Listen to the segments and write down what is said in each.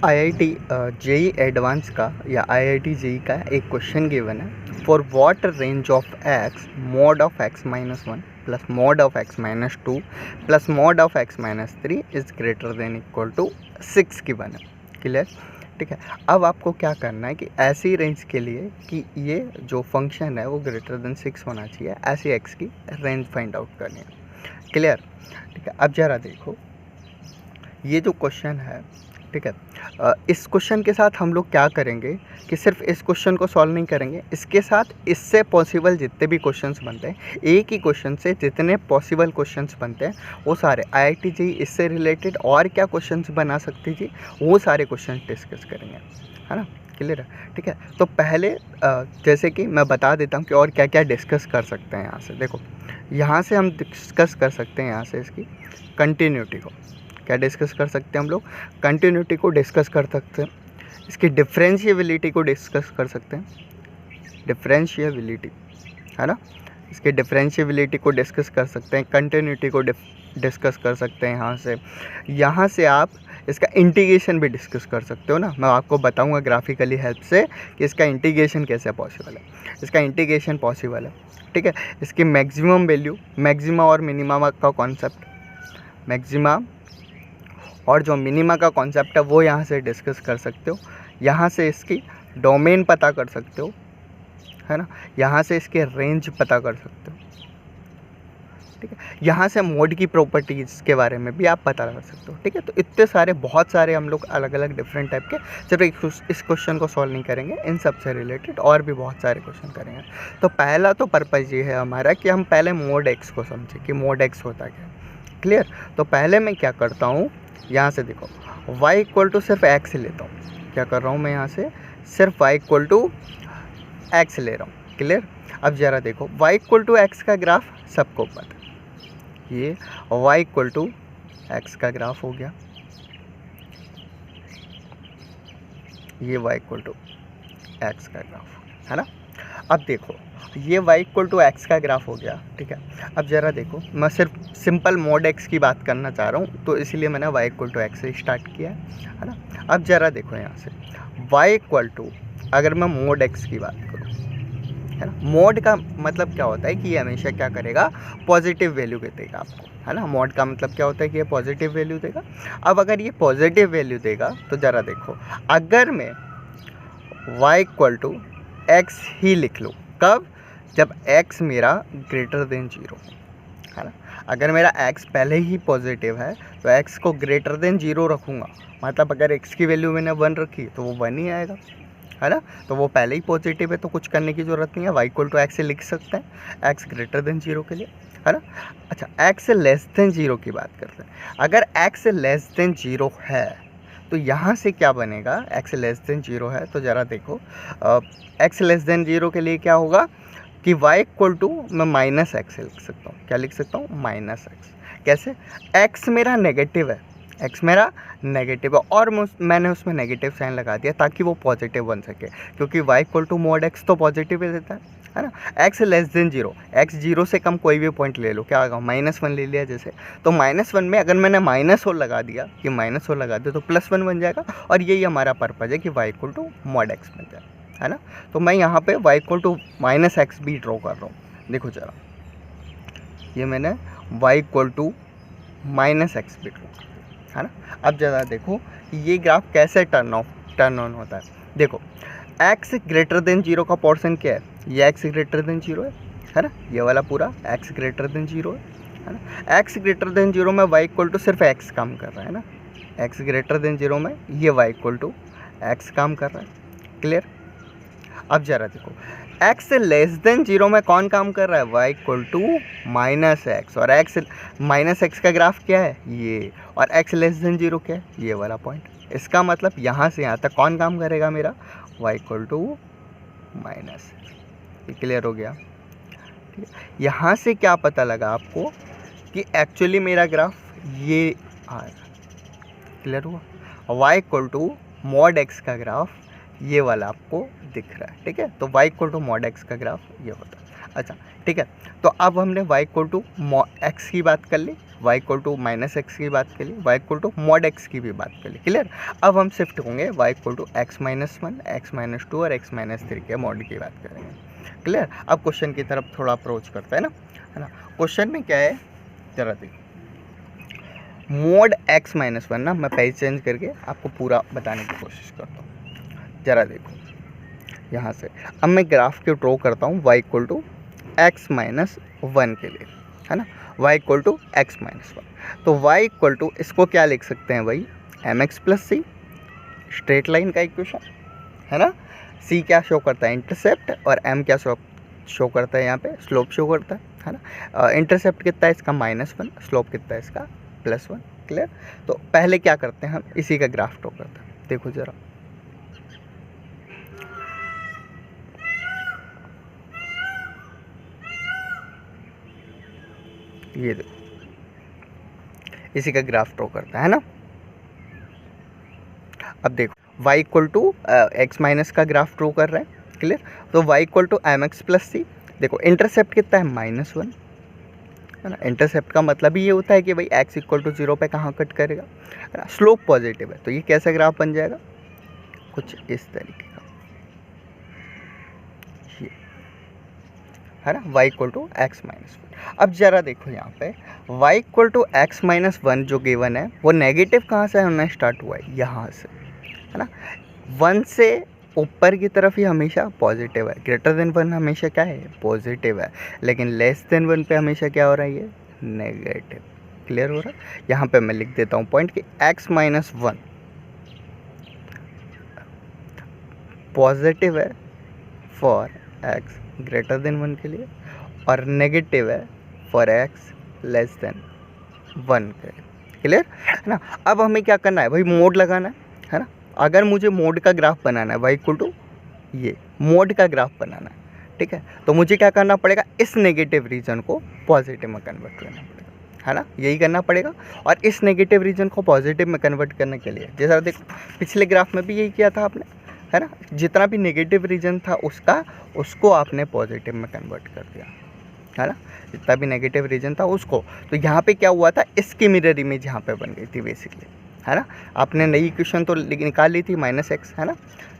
IIT JEE advance का या IIT JEE का एक क्वेश्चन गिवन है। For what range of x mod of x minus one plus mod of x minus two plus mod of x minus three is greater than equal to 6 given है। Clear? ठीक है। अब आपको क्या करना है कि ऐसी रेंज के लिए कि ये जो फंक्शन है वो ग्रेटर देन 6 होना चाहिए, ऐसी एक्स की रेंज फाइंड आउट करनी है। क्लियर? ठीक है। अब ज़रा देखो ये जो क्वेश्चन है, ठीक है, इस क्वेश्चन के साथ हम लोग क्या करेंगे कि सिर्फ इस क्वेश्चन को सॉल्व नहीं करेंगे, इसके साथ इससे पॉसिबल जितने भी क्वेश्चंस बनते हैं, एक ही क्वेश्चन से जितने पॉसिबल क्वेश्चंस बनते हैं वो सारे आईआईटी जेईई इससे रिलेटेड और क्या क्वेश्चंस बना सकती थी वो सारे क्वेश्चन डिस्कस करेंगे, है ना? क्लियर है? ठीक है। तो पहले जैसे कि मैं बता देता हूँ कि और क्या क्या डिस्कस कर सकते हैं। यहाँ से देखो, यहाँ से हम डिस्कस कर सकते हैं यहाँ से इसकी कंटिन्यूटी को क्या डिस्कस कर सकते हैं हम लोग, कंटिन्यूटी को डिस्कस कर सकते हैं, इसकी डिफरेंशिएबिलिटी को डिस्कस कर सकते हैं, डिफरेंशिएबिलिटी, है ना, इसके डिफरेंशिएबिलिटी को डिस्कस कर सकते हैं, कंटिन्यूटी को डिस्कस कर सकते हैं। यहाँ से आप इसका इंटीग्रेशन भी डिस्कस कर सकते हो ना। मैं आपको बताऊंगा ग्राफिकली हेल्प से कि इसका इंटीग्रेशन कैसे पॉसिबल है। इसका इंटीग्रेशन पॉसिबल है, ठीक है। इसकी मैक्सिमम वैल्यू, मैक्सिमा और मिनिमा का कॉन्सेप्ट, मैक्सिमा और जो मिनिमा का कॉन्सेप्ट है वो यहाँ से डिस्कस कर सकते हो। यहाँ से इसकी डोमेन पता कर सकते हो, है ना। यहाँ से इसके रेंज पता कर सकते हो, ठीक है। यहाँ से मोड की प्रॉपर्टीज़ के बारे में भी आप पता लगा सकते हो, ठीक है। तो इतने सारे, बहुत सारे हम लोग अलग अलग डिफरेंट टाइप के, सिर्फ इस क्वेश्चन को सॉल्व नहीं करेंगे, इन सब से रिलेटेड और भी बहुत सारे क्वेश्चन करेंगे। तो पहला तो पर्पज़ ये है हमारा कि हम पहले मोड एक्स को समझें कि मोड एक्स होता क्या है। क्लियर? तो पहले मैं क्या करता हूँ, यहाँ से देखो y इक्वल टू सिर्फ x लेता हूँ। क्या कर रहा हूँ मैं, यहाँ से सिर्फ y इक्वल टू x ले रहा हूँ। क्लियर? अब ज़रा देखो y इक्वल टू x का ग्राफ सबको पता है, ये y इक्वल टू x का ग्राफ हो गया, ये y इक्वल टू x का ग्राफ, है ना। अब देखो ये y इक्वल टू एक्स का ग्राफ हो गया, ठीक है। अब ज़रा देखो, मैं सिर्फ सिंपल मोड एक्स की बात करना चाह रहा हूँ, तो इसलिए मैंने y इक्वल टू एक्स से स्टार्ट किया है ना। अब ज़रा देखो यहाँ से y इक्वल टू, अगर मैं मोड एक्स की बात करूँ, है ना, मोड का मतलब क्या होता है कि ये हमेशा क्या करेगा, पॉजिटिव वैल्यू देगा आपको, है ना। मोड का मतलब क्या होता है कि ये पॉजिटिव वैल्यू देगा। अब अगर ये पॉजिटिव वैल्यू देगा तो ज़रा देखो, अगर मैं y इक्वल टू एक्स ही लिख लूँ, कब? जब x मेरा ग्रेटर देन 0, है ना। अगर मेरा x पहले ही पॉजिटिव है तो x को ग्रेटर देन 0 रखूँगा, मतलब अगर x की वैल्यू मैंने 1 रखी तो वो 1 ही आएगा, है ना। तो वो पहले ही पॉजिटिव है तो कुछ करने की ज़रूरत नहीं है, y इक्वल टू एक्स से लिख सकते हैं x ग्रेटर देन 0 के लिए, है ना। अच्छा, x लेस देन 0 की बात करते हैं। अगर x लेस देन 0 है तो यहाँ से क्या बनेगा, x लेस देन 0 है तो ज़रा देखो x लेस देन 0 के लिए क्या होगा कि y इक्वल टू मैं माइनस एक्स लिख सकता हूँ। क्या लिख सकता हूँ? Minus x. कैसे? x मेरा नेगेटिव है, x मेरा नेगेटिव है और मैंने उसमें नेगेटिव साइन लगा दिया ताकि वो पॉजिटिव बन सके, क्योंकि y equal to mod x तो पॉजिटिव ही देता है ना। x लेस देन 0, x 0 से कम कोई भी पॉइंट ले लो, क्या होगा, -1 ले लिया जैसे, तो -1 में अगर मैंने माइनस और लगा दिया कि माइनस और लगा दिया तो +1 बन जाएगा, और यही हमारा पर्पज़ है कि y equal to mod x बन जाए, है ना। तो मैं यहाँ पे y equal to minus x भी ड्रॉ कर रहा हूँ। देखो जरा, ये मैंने y equal to minus x भी ड्रॉ कर दिया, है ना। अब ज़रा देखो ये ग्राफ कैसे टर्न ऑन होता है। देखो x ग्रेटर देन 0 का पोर्शन क्या है, ये x ग्रेटर देन 0 है ना, ये वाला पूरा x ग्रेटर देन 0 है ना। x ग्रेटर देन 0 में y इक्वल टू सिर्फ x काम कर रहा है ना, x ग्रेटर देन 0 में ये y इक्वल टू x काम कर रहा है। क्लियर? अब जरा देखो x लेस देन 0 में कौन काम कर रहा है, y equal to minus x, और x माइनस एक्स का ग्राफ क्या है, ये, और x लेस देन 0 क्या है, ये वाला पॉइंट। इसका मतलब यहाँ से यहाँ तक कौन काम करेगा मेरा, y इक्वल टू माइनस। ये क्लियर हो गया? ठीक है। यहाँ से क्या पता लगा आपको कि एक्चुअली मेरा ग्राफ ये आएगा। क्लियर हुआ? y equal to mod x का ग्राफ ये वाला आपको दिख रहा है, ठीक है। तो y equal to mod x का ग्राफ ये होता है। अच्छा ठीक है, तो अब हमने y इक्वल टू एक्स की बात कर ली, y equal to minus x की बात कर ली, y equal to mod x की भी बात कर ली। क्लियर। अब हम शिफ्ट होंगे y equal to x minus one, x minus two और एक्स माइनस थ्री के मॉड की बात करेंगे। क्लियर। अब क्वेश्चन की तरफ थोड़ा अप्रोच करते हैं ना, है ना। क्वेश्चन में क्या है, जरा देखो, मॉड एक्स माइनस वन ना, मैं पेज चेंज करके आपको पूरा बताने की कोशिश करता हूँ। जरा देखो यहाँ से, अब मैं ग्राफ को ड्रॉ करता हूँ y equal to x minus one के लिए, है ना, y equal to x minus one. तो y इक्वल टू इसको क्या लिख सकते हैं भाई, m x plus c, straight line का इक्वेशन, है ना। c क्या शो करता है, इंटरसेप्ट, और m क्या शो करता है यहाँ पे, स्लोप शो करता है ना। इंटरसेप्ट कितना है इसका, माइनस वन, स्लोप कितना है इसका, प्लस वन। क्लियर। तो पहले क्या करते हैं हम, इसी का ग्राफ ड्रॉ करते हैं। देखो जरा, ये देखो, इसी का ग्राफ ड्रॉ करता है ना। अब देखो y equal to x minus का ग्राफ ड्रॉ कर रहे हैं। क्लियर। तो y equal to m x plus c, देखो इंटरसेप्ट कितना है, माइनस वन, है ना। इंटरसेप्ट का मतलब ही ये होता है कि भाई x इक्वल टू जीरो पे कहाँ कट करेगा, है ना। स्लोप पॉजिटिव है, तो ये कैसा ग्राफ बन जाएगा, कुछ इस तरीके का, ये, है ना, y equal to x minus one. अब जरा देखो यहाँ पे y equal to x minus one जो गिवन है वो नेगेटिव कहाँ से होना स्टार्ट हुआ है, यहाँ से, है ना। वन से ऊपर की तरफ ही हमेशा पॉजिटिव है, ग्रेटर देन वन हमेशा क्या है, पॉजिटिव है, लेकिन लेस देन वन पे हमेशा क्या हो रहा है, ये नेगेटिव। क्लियर हो रहा है। यहाँ पे मैं लिख देता हूँ पॉइंट कि x माइनस वन पॉजिटिव है for x greater than one के लिए, और नेगेटिव है for x less then one के लिए। क्लियर है ना। अब हमें क्या करना है भाई, मोड लगाना है ना। अगर मुझे मोड का ग्राफ बनाना है y इक्वल टू ये मोड का ग्राफ बनाना है, ठीक है, तो मुझे क्या करना पड़ेगा, इस नेगेटिव रीजन को पॉजिटिव में कन्वर्ट करना पड़ेगा, है ना, यही करना पड़ेगा। और इस नेगेटिव रीजन को पॉजिटिव में कन्वर्ट करने के लिए, जैसा देखो पिछले ग्राफ में भी यही किया था आपने, है ना, जितना भी नेगेटिव रीजन था उसको आपने पॉजिटिव में कन्वर्ट कर दिया, है ना, जितना भी नेगेटिव रीजन था उसको। तो यहाँ पे क्या हुआ था, इसकी मिरर इमेज यहाँ पे बन गई थी बेसिकली, है ना। आपने नई इक्वेशन तो निकाल ली थी माइनस एक्स, है ना,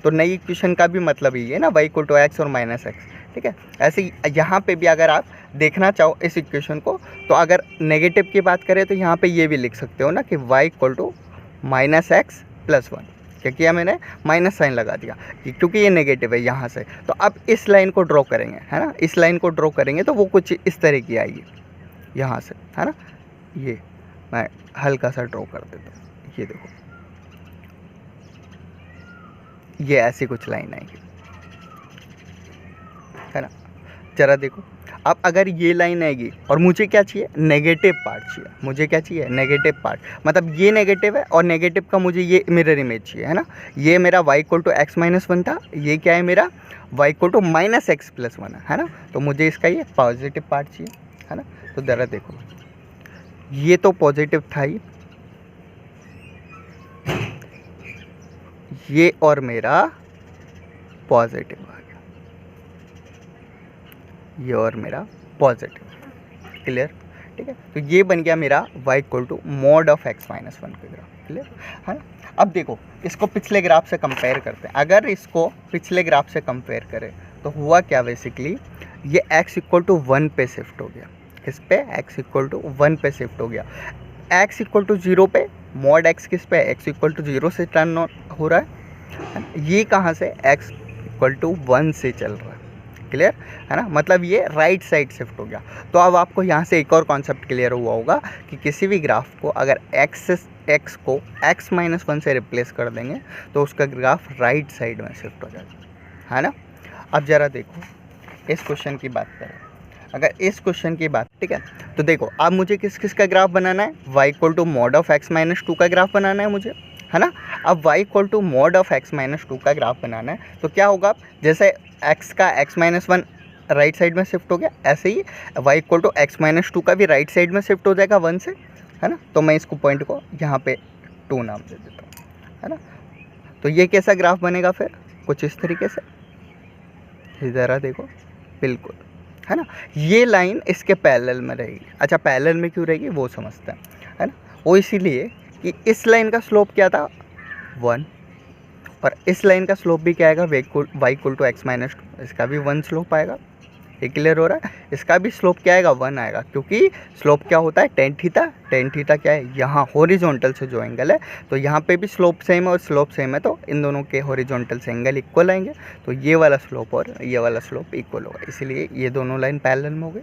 तो नई इक्वेशन का भी मतलब ये है ना, y इक्वल टू एक्स और माइनस एक्स, ठीक है। ऐसे ही यहाँ पे भी अगर आप देखना चाहो इस इक्वेशन को, तो अगर नेगेटिव की बात करें तो यहाँ पे ये भी लिख सकते हो ना कि y equal to minus x plus one. क्या किया मैंने, माइनस साइन लगा दिया क्योंकि ये नेगेटिव है यहाँ से। तो अब इस लाइन को ड्रॉ करेंगे, है ना, इस लाइन को ड्रॉ करेंगे तो वो कुछ इस तरह की आएगी यहाँ से, है ना। ये मैं हल्का सा ड्रॉ कर देता हूँ, ये देखो, ये ऐसी कुछ लाइन आएगी, है ना। जरा देखो, अब अगर ये लाइन आएगी और मुझे क्या चाहिए, नेगेटिव पार्ट चाहिए, मुझे क्या चाहिए, नेगेटिव पार्ट, मतलब ये नेगेटिव है और नेगेटिव का मुझे ये मिरर इमेज चाहिए, है ना। ये मेरा y equal to x minus one था, ये क्या है मेरा y equal to minus x plus one है ना। तो मुझे इसका ये पॉजिटिव पार्ट चाहिए, है ना। तो जरा देखो, ये तो पॉजिटिव था ही, ये और मेरा पॉजिटिव आ गया, ये और मेरा पॉजिटिव। क्लियर, ठीक है। तो ये बन गया मेरा y equal to mod of x minus one का ग्राफ। क्लियर है ना। अब देखो इसको पिछले ग्राफ से कंपेयर करते हैं। अगर इसको पिछले ग्राफ से कंपेयर करें तो हुआ क्या, बेसिकली ये x इक्वल टू वन पे शिफ्ट हो गया, किस पे, x इक्वल टू वन पे शिफ्ट हो गया। x इक्वल टू जीरो पे मॉड x किस पे, x इक्वल टू जीरो से टर्न हो रहा है। ये कहाँ से, x इक्वल टू वन से चल रहा है। क्लियर है ना, मतलब ये राइट साइड शिफ्ट हो गया। तो अब आपको यहाँ से एक और कॉन्सेप्ट क्लियर हुआ होगा कि किसी भी ग्राफ को अगर x को x माइनस वन से रिप्लेस कर देंगे तो उसका ग्राफ राइट साइड में शिफ्ट हो जाएगा, है ना। अब ज़रा देखो इस क्वेश्चन की बात करें, अगर इस क्वेश्चन की बात, ठीक है, तो देखो अब मुझे किस किस का ग्राफ बनाना है, y equal to mod of x minus two का ग्राफ बनाना है मुझे, है ना। अब y equal to mod of x minus two का ग्राफ बनाना है तो क्या होगा, जैसे x का x minus one right side में शिफ्ट हो गया, ऐसे ही y equal to x minus two का भी राइट साइड में शिफ्ट हो जाएगा वन से, है ना। तो मैं इसको पॉइंट को यहाँ पे टू नाम दे देता हूँ, है ना। तो ये कैसा ग्राफ बनेगा फिर, कुछ इस तरीके से, ज़रा देखो, बिल्कुल, है ना। ये लाइन इसके पैरेलल में रहेगी। अच्छा, पैरेलल में क्यों रहेगी वो समझते हैं, है ना। वो इसीलिए कि इस लाइन का स्लोप क्या था 1, और इस लाइन का स्लोप भी क्या आएगा y equal to x minus 2, इसका भी 1 स्लोप आएगा। ये क्लियर हो रहा है। इसका भी स्लोप क्या आएगा 1 आएगा, क्योंकि स्लोप क्या होता है टेन थीटा क्या है यहाँ हॉरिजॉन्टल से जो एंगल है, तो यहाँ पे भी स्लोप सेम है और स्लोप सेम है, तो इन दोनों के हॉरिजॉन्टल से एंगल इक्वल आएंगे, तो ये वाला स्लोप और ये वाला स्लोप इक्वल होगा, इसलिए ये दोनों लाइन पैरेलल में हो गई।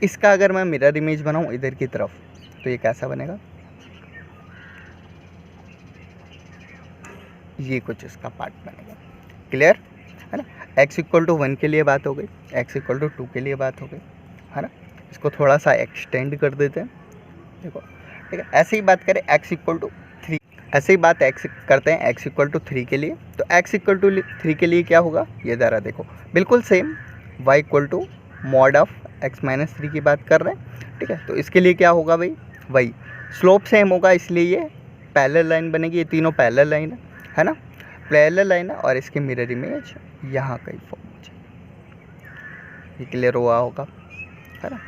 इसका अगर मैं मिरर इमेज बनाऊँ इधर की तरफ तो ये कैसा बनेगा, ये कुछ इसका पार्ट बनेगा। क्लियर है ना। x इक्वल टू 1 के लिए बात हो गई, x इक्वल टू 2 के लिए बात हो गई, है ना। इसको थोड़ा सा एक्सटेंड कर देते हैं, देखो ठीक है। ऐसे ही बात करें x इक्वल टू 3, ऐसे ही बात x करते हैं x इक्वल टू 3 के लिए, तो x इक्वल टू 3 के लिए क्या होगा, ये ज़रा देखो बिल्कुल same y equal to mod of x minus 3 की बात कर रहे हैं, ठीक है। तो इसके लिए क्या होगा भाई, वही स्लोप सेम होगा, इसलिए ये पैरेलल लाइन बनेगी। ये तीनों पैरेलल लाइन है ना, पैरेलल लाइन है, और इसके मिरर इमेज यहाँ कहीं फॉर्म हो जाए। ये क्लियर हुआ होगा, है ना।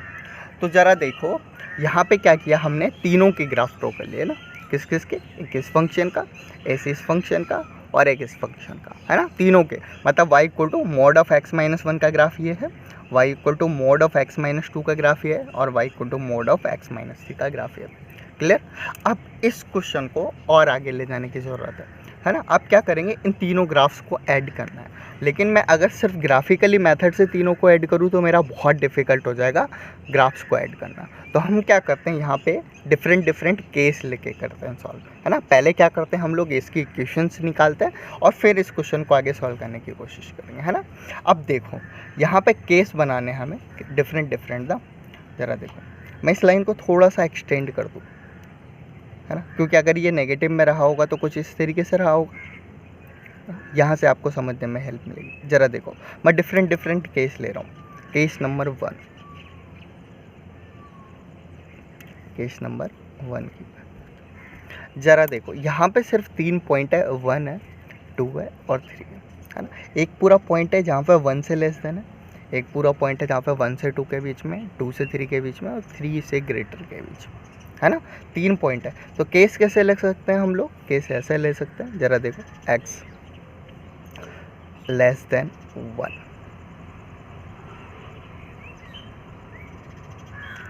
तो ज़रा देखो यहाँ पे क्या किया हमने, तीनों के ग्राफ ड्रॉ कर लिए ना, किस किस के, एक इस फंक्शन का, एक इस फंक्शन का और एक इस फंक्शन का, है ना। तीनों के मतलब y equal to mod of x minus 1 का ग्राफ ये है, y equal to mod of x minus 2 का ग्राफ ये है, और y equal to mod of x minus 3 का ग्राफ ये है। क्लियर। अब इस क्वेश्चन को और आगे ले जाने की ज़रूरत है ना। आप क्या करेंगे, इन तीनों ग्राफ्स को ऐड करना है, लेकिन मैं अगर सिर्फ ग्राफिकली मेथड से तीनों को ऐड करूँ तो मेरा बहुत डिफ़िकल्ट हो जाएगा ग्राफ्स को ऐड करना। तो हम क्या करते हैं, यहाँ पे डिफरेंट केस लेके करते हैं सॉल्व, है ना। पहले क्या करते हैं हम लोग, इसकी इक्वेशंस निकालते हैं और फिर इस क्वेश्चन को आगे सॉल्व करने की कोशिश करेंगे, है ना। अब देखो यहाँ पे केस बनाने हमें डिफरेंट ना, ज़रा देखो मैं इस लाइन को थोड़ा सा एक्सटेंड कर दूँ, है ना, क्योंकि अगर ये नेगेटिव में रहा होगा तो कुछ इस तरीके से रहा होगा, यहाँ से आपको समझने में हेल्प मिलेगी। ज़रा देखो मैं डिफरेंट केस ले रहा हूँ। केस नंबर 1 की बात, ज़रा देखो यहाँ पे सिर्फ 3 पॉइंट है, 1 है, 2 है और 3 है ना। एक पूरा पॉइंट है जहाँ पे 1 से लेस देन है, एक पूरा पॉइंट है जहाँ पे 1 से 2 के बीच में, 2 से 3 के बीच में और 3 से ग्रेटर के बीच में, है ना। 3 पॉइंट है। तो केस कैसे ले सकते हैं हम लोग, केस ऐसे ले सकते हैं, ज़रा देखो x less than 1,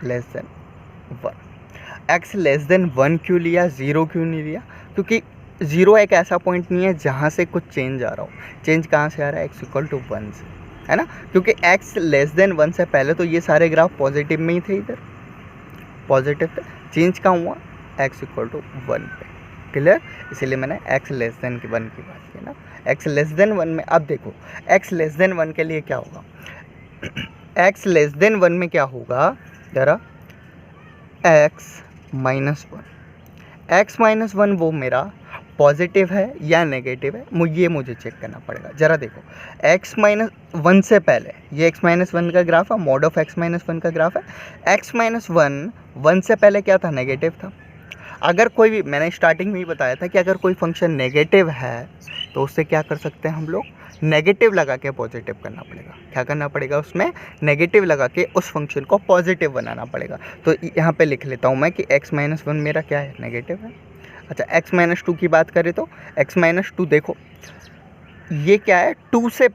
less than 1। x less than 1 क्यों लिया, 0 क्यों नहीं लिया, क्योंकि 0 एक ऐसा पॉइंट नहीं है जहाँ से कुछ चेंज आ रहा हो। चेंज कहाँ से आ रहा है, x इक्वल टू 1 से, है ना, क्योंकि x लेस देन 1 से पहले तो ये सारे ग्राफ पॉजिटिव में ही थे, इधर पॉजिटिव थे। चेंज कहाँ हुआ, x इक्वल टू 1 पे। क्लियर। इसीलिए मैंने x लेस देन 1 की बात की ना। x लेस देन 1 में अब देखो x लेस देन 1 के लिए क्या होगा, x लेस देन 1 में क्या होगा, जरा x माइनस 1, x माइनस 1 वो मेरा पॉजिटिव है या नेगेटिव है, मुझे चेक करना पड़ेगा। ज़रा देखो x माइनस 1 से पहले, ये x माइनस 1 का ग्राफ है, मॉड ऑफ x माइनस 1 का ग्राफ है। x माइनस 1 से पहले क्या था, नेगेटिव था। अगर कोई भी, मैंने स्टार्टिंग में ही बताया था कि अगर कोई फंक्शन नेगेटिव है तो उससे क्या कर सकते हैं हम लोग, नेगेटिव लगा के पॉजिटिव करना पड़ेगा। क्या करना पड़ेगा, उसमें नेगेटिव लगा के उस फंक्शन को पॉजिटिव बनाना पड़ेगा। तो यहाँ पे लिख लेता हूँ मैं कि x माइनस 1 मेरा क्या है, नेगेटिव है। अच्छा, x माइनस 2 की बात करें तो x माइनस 2 देखो ये क्या है, 2 से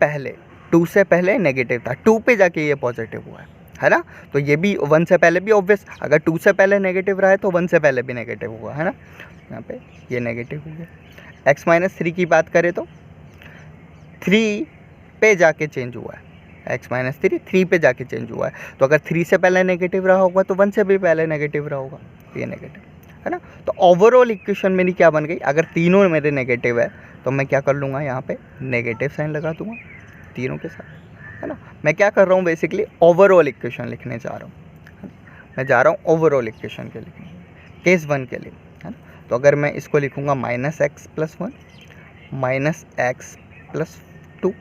पहले नेगेटिव था, 2 पे जाके ये पॉजिटिव हुआ है ना। तो ये भी 1 से पहले भी ऑब्वियस, अगर 2 से पहले नेगेटिव रहा है तो 1 से पहले भी नेगेटिव हुआ है ना। यहाँ पे ये नेगेटिव हो गया। x माइनस 3 की बात करें तो 3 पे जाके चेंज हुआ है, x माइनस 3 पे जाके चेंज हुआ है। तो अगर 3 से पहले नेगेटिव रहा होगा तो 1 से भी पहले नेगेटिव रहा होगा, तो ये नेगेटिव है ना। तो ओवरऑल इक्वेशन मेरी क्या बन गई, अगर तीनों मेरे नेगेटिव है तो मैं क्या कर लूँगा, यहाँ पे नेगेटिव साइन लगा दूँगा तीनों के साथ, है ना। मैं क्या कर रहा हूँ, बेसिकली ओवरऑल इक्वेशन लिखने जा रहा हूँ, मैं जा रहा हूँ ओवरऑल इक्वेशन के लिखने, केस 1 के लिए, है ना। तो अगर मैं इसको लिखूँगा minus x plus 1 minus x plus 2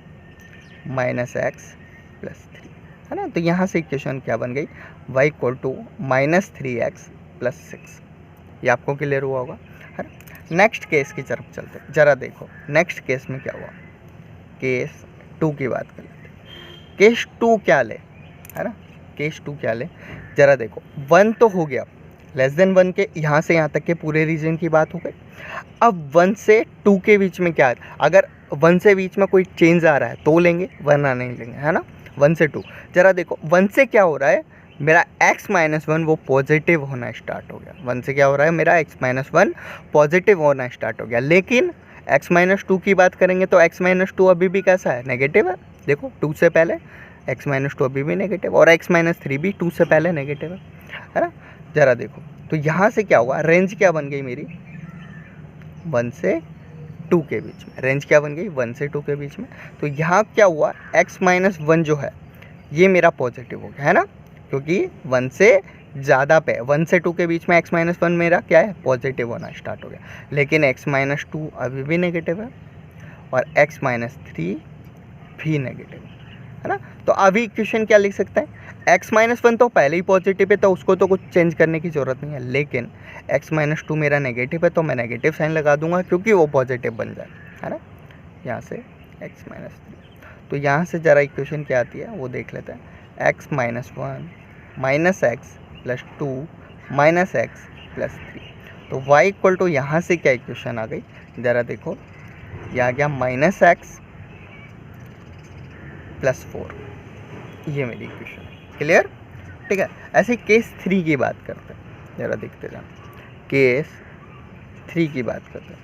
minus x plus 3, है ना। तो यहाँ से इक्वेशन क्या बन गई, y equal to minus 3x plus 6। ये आपको क्लियर हुआ होगा, है ना। नेक्स्ट केस की तरफ चलते हैं। ज़रा देखो नेक्स्ट केस में क्या हुआ, केस 2 की बात कर लेते हैं। केस 2 क्या ले, है ना। केस 2 क्या ले, ज़रा देखो 1 तो हो गया, लेस देन 1 के यहाँ से यहाँ तक के पूरे रीजन की बात हो गई। अब 1 से 2 के बीच में क्या है, अगर 1 से बीच में कोई चेंज आ रहा है तो लेंगे, वरना नहीं लेंगे, है ना। 1 से 2 ज़रा देखो 1 से क्या हो रहा है, मेरा x-1 वो पॉजिटिव होना स्टार्ट हो गया। 1 से क्या हो रहा है, मेरा x-1 पॉजिटिव होना स्टार्ट हो गया। लेकिन x-2 की बात करेंगे तो x-2 अभी भी कैसा है, नेगेटिव है। देखो 2 से पहले x-2 अभी भी नेगेटिव, और x-3 भी 2 से पहले नेगेटिव है ना। ज़रा देखो तो यहाँ से क्या हुआ, रेंज क्या बन गई मेरी, 1 से 2 के बीच में। रेंज क्या बन गई, 1 से 2 के बीच में। तो यहाँ क्या हुआ, x-1 जो है ये मेरा पॉजिटिव हो गया, है ना, क्योंकि 1 से ज़्यादा पे 1 से 2 के बीच में x-1 मेरा क्या है, पॉजिटिव होना स्टार्ट हो गया। लेकिन x-2 अभी भी नेगेटिव है और x-3 भी नेगेटिव है ना। तो अभी इक्वेशन क्या लिख सकते हैं, x-1 तो पहले ही पॉजिटिव है तो उसको तो कुछ चेंज करने की ज़रूरत नहीं है। लेकिन x-2 मेरा नेगेटिव है तो मैं नेगेटिव साइन लगा दूंगा क्योंकि वो पॉजिटिव बन जाए, है ना। यहाँ से x-3, तो यहाँ से ज़रा इक्वेशन क्या आती है वो देख लेते हैं। x-1 minus x plus 2 minus x plus 3। तो y इक्वल टू यहाँ से क्या इक्वेशन आ गई, ज़रा देखो ये आ गया माइनस एक्स प्लस 4, ये मेरी इक्वेशन है। क्लियर, ठीक है। ऐसे केस 3 की बात करते हैं, ज़रा देखते जाओ। केस 3 की बात करते हैं।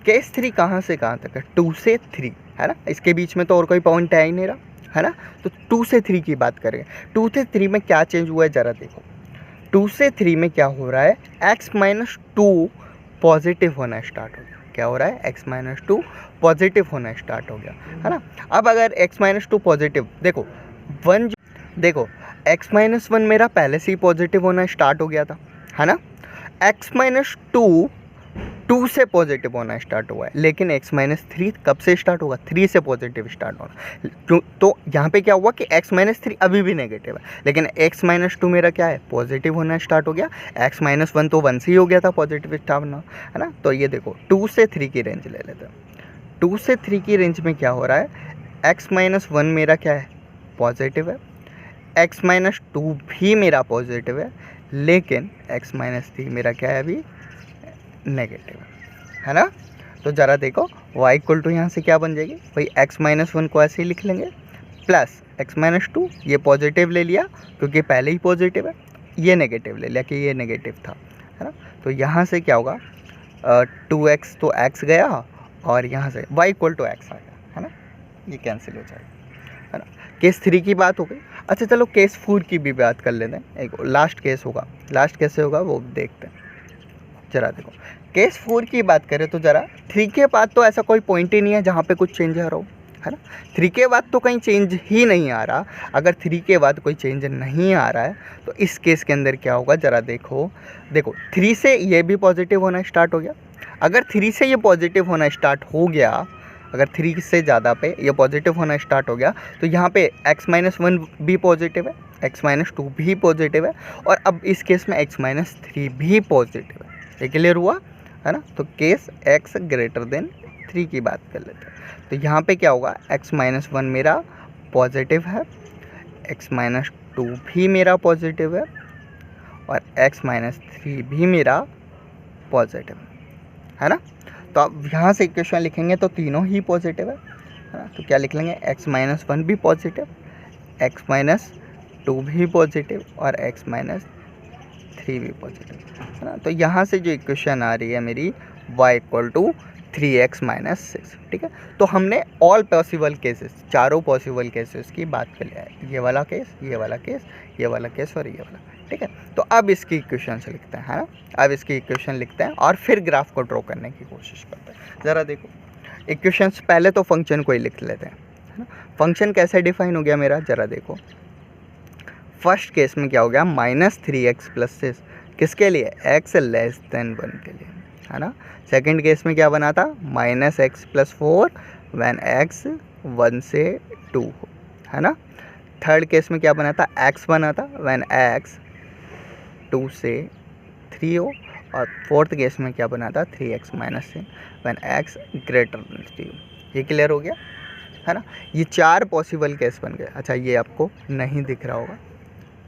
केस 3 कहाँ से कहाँ तक है, 2 से 3, है ना। इसके बीच में तो और कोई पॉइंट है ही नहीं रहा, है ना। तो 2 से 3 की बात करें, 2 से 3 में क्या चेंज हुआ है, ज़रा देखो। 2 से 3 में क्या हो रहा है, x-2 पॉजिटिव होना स्टार्ट हो गया। क्या हो रहा है, x-2 पॉजिटिव होना स्टार्ट हो गया, है ना। अब अगर x-2 पॉजिटिव, देखो 1, देखो x-1 मेरा पहले से ही पॉजिटिव होना स्टार्ट हो गया था, है ना। x-2 2 से पॉजिटिव होना स्टार्ट हुआ है, लेकिन x-3 कब से स्टार्ट होगा, 3 से पॉजिटिव स्टार्ट होना। तो यहाँ पे क्या हुआ कि x-3 अभी भी नेगेटिव है, लेकिन x-2 मेरा क्या है, पॉजिटिव होना स्टार्ट हो गया। x-1 तो 1 से ही हो गया था पॉजिटिव स्टार्ट होना, है ना। तो ये देखो 2 से 3 की रेंज ले लेते हैं। 2 से 3 की रेंज में क्या हो रहा है, x-1 मेरा क्या है, पॉजिटिव है, x-2 भी मेरा पॉजिटिव है, लेकिन x-3 मेरा क्या है, अभी नेगेटिव है ना। तो ज़रा देखो y इक्वल टू यहाँ से क्या बन जाएगी, भाई x-1 को ऐसे ही लिख लेंगे, प्लस x-2, ये पॉजिटिव ले लिया क्योंकि पहले ही पॉजिटिव है, ये नेगेटिव ले लिया कि ये नेगेटिव था, है ना। तो यहाँ से क्या होगा, 2x तो x गया और यहाँ से y इक्वल टू x आ गया, है ना, ये कैंसिल हो जाएगा, है ना। केस 3 की बात हो गई। अच्छा चलो केस 4 की भी बात कर लेते हैं, एक लास्ट केस होगा, लास्ट कैसे होगा वो देखते हैं। जरा देखो केस 4 की बात करें तो ज़रा 3 के बाद तो ऐसा कोई पॉइंट ही नहीं है जहाँ पे कुछ चेंज आ रहा हो, है ना। 3 के बाद तो कहीं चेंज ही नहीं आ रहा। अगर 3 के बाद कोई चेंज नहीं आ रहा है तो इस केस के अंदर क्या होगा, ज़रा देखो। देखो 3 से ये भी पॉजिटिव होना स्टार्ट हो गया। अगर 3 से ये पॉजिटिव होना स्टार्ट हो गया, अगर 3 से ज़्यादा पे ये पॉजिटिव होना स्टार्ट हो गया तो यहाँ पे x-1 भी पॉजिटिव है, x-2 भी पॉजिटिव है, और अब इस केस में x-3 भी पॉजिटिव है। ये क्लियर हुआ, है ना। तो केस x ग्रेटर देन 3 की बात कर लेते हैं। तो यहाँ पे क्या होगा, x-1 मेरा पॉजिटिव है, x-2 भी मेरा पॉजिटिव है, और x-3 भी मेरा पॉजिटिव है ना। तो अब यहाँ से इक्वेशन लिखेंगे तो तीनों ही पॉजिटिव है ना। तो क्या लिख लेंगे, x-1 भी पॉजिटिव, x-2 भी पॉजिटिव, और x-3 भी पॉजिटिव, है ना। तो यहाँ से जो इक्वेशन आ रही है मेरी y equal to 3x minus 6, ठीक है। तो हमने ऑल पॉसिबल केसेस, चारों पॉसिबल केसेस की बात कर लिया है, ये वाला केस, ये वाला केस, ये वाला केस और ये वाला, ठीक है। तो अब इसकी इक्वेशन से लिखते हैं, है ना। अब इसकी इक्वेशन लिखते हैं और फिर ग्राफ को ड्रॉ करने की कोशिश करते हैं। ज़रा देखो इक्वेशंस, पहले तो फंक्शन को ही लिख लेते हैं, है ना। फंक्शन कैसे डिफाइन हो गया मेरा, ज़रा देखो। फर्स्ट केस में क्या हो गया, -3x प्लस 6, किसके लिए, x लेस देन 1 के लिए, है ना। सेकंड केस में क्या बना था, -x प्लस 4 व्हेन x 1 से 2 हो, है ना। थर्ड केस में क्या बना था, x बना था व्हेन x 2 से 3 हो, और फोर्थ केस में क्या बना था, 3x minus 6 when x greater than 3 हो। ये क्लियर हो गया, है ना। ये 4 पॉसिबल केस बन गए। अच्छा ये आपको नहीं दिख रहा होगा,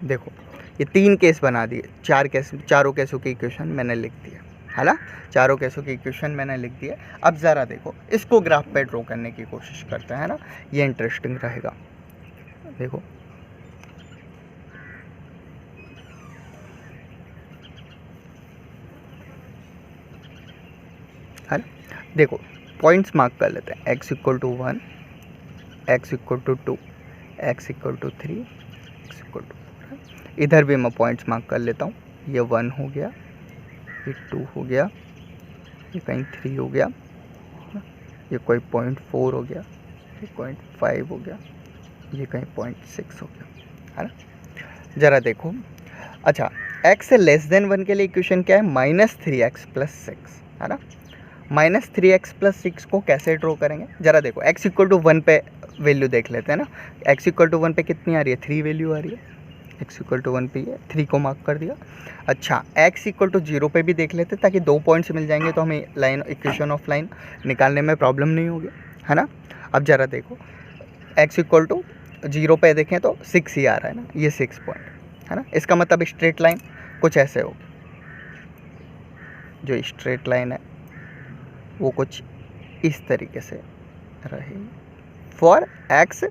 देखो ये 3 केस बना दिए, 4 केस, चारों केसों की इक्वेशन मैंने लिख दिया, है ना, चारों केसों की इक्वेशन मैंने लिख दिया। अब ज़रा देखो इसको ग्राफ पे ड्रॉ करने की कोशिश करते हैं, है ना, ये इंटरेस्टिंग रहेगा। देखो है ना, देखो पॉइंट्स मार्क कर लेते हैं, x equal to 1, x equal to 2, x equal to 3, x equal to 4। इधर भी मैं पॉइंट्स मार्क कर लेता हूँ, ये 1 हो गया, ये 2 हो गया, ये कहीं 3 हो गया, ये कोई 0.4 हो गया, ये 0.5 हो गया, ये कहीं 0.6 हो गया, है ना। ज़रा देखो, अच्छा x लेस देन 1 के लिए इक्वेशन क्या है, -3x + 6, है ना। -3x + 6 को कैसे ड्रॉ करेंगे, ज़रा देखो x इक्वल टू 1 पे वैल्यू देख लेते हैं ना। x इक्वल टू 1 पे कितनी आ रही है, 3 वैल्यू आ रही है, x इक्वल टू 1 पे ये 3 को मार्क कर दिया। अच्छा x इक्वल टू 0 पे भी देख लेते ताकि 2 पॉइंट्स मिल जाएंगे, तो हमें लाइन इक्वेशन ऑफ लाइन निकालने में प्रॉब्लम नहीं होगी, है ना। अब ज़रा देखो x इक्वल टू 0 पे देखें तो 6 ही आ रहा है ना, ये 6 पॉइंट, है ना। इसका मतलब स्ट्रेट लाइन कुछ ऐसे होगी, जो स्ट्रेट लाइन है वो कुछ इस तरीके से रहेगी फॉर x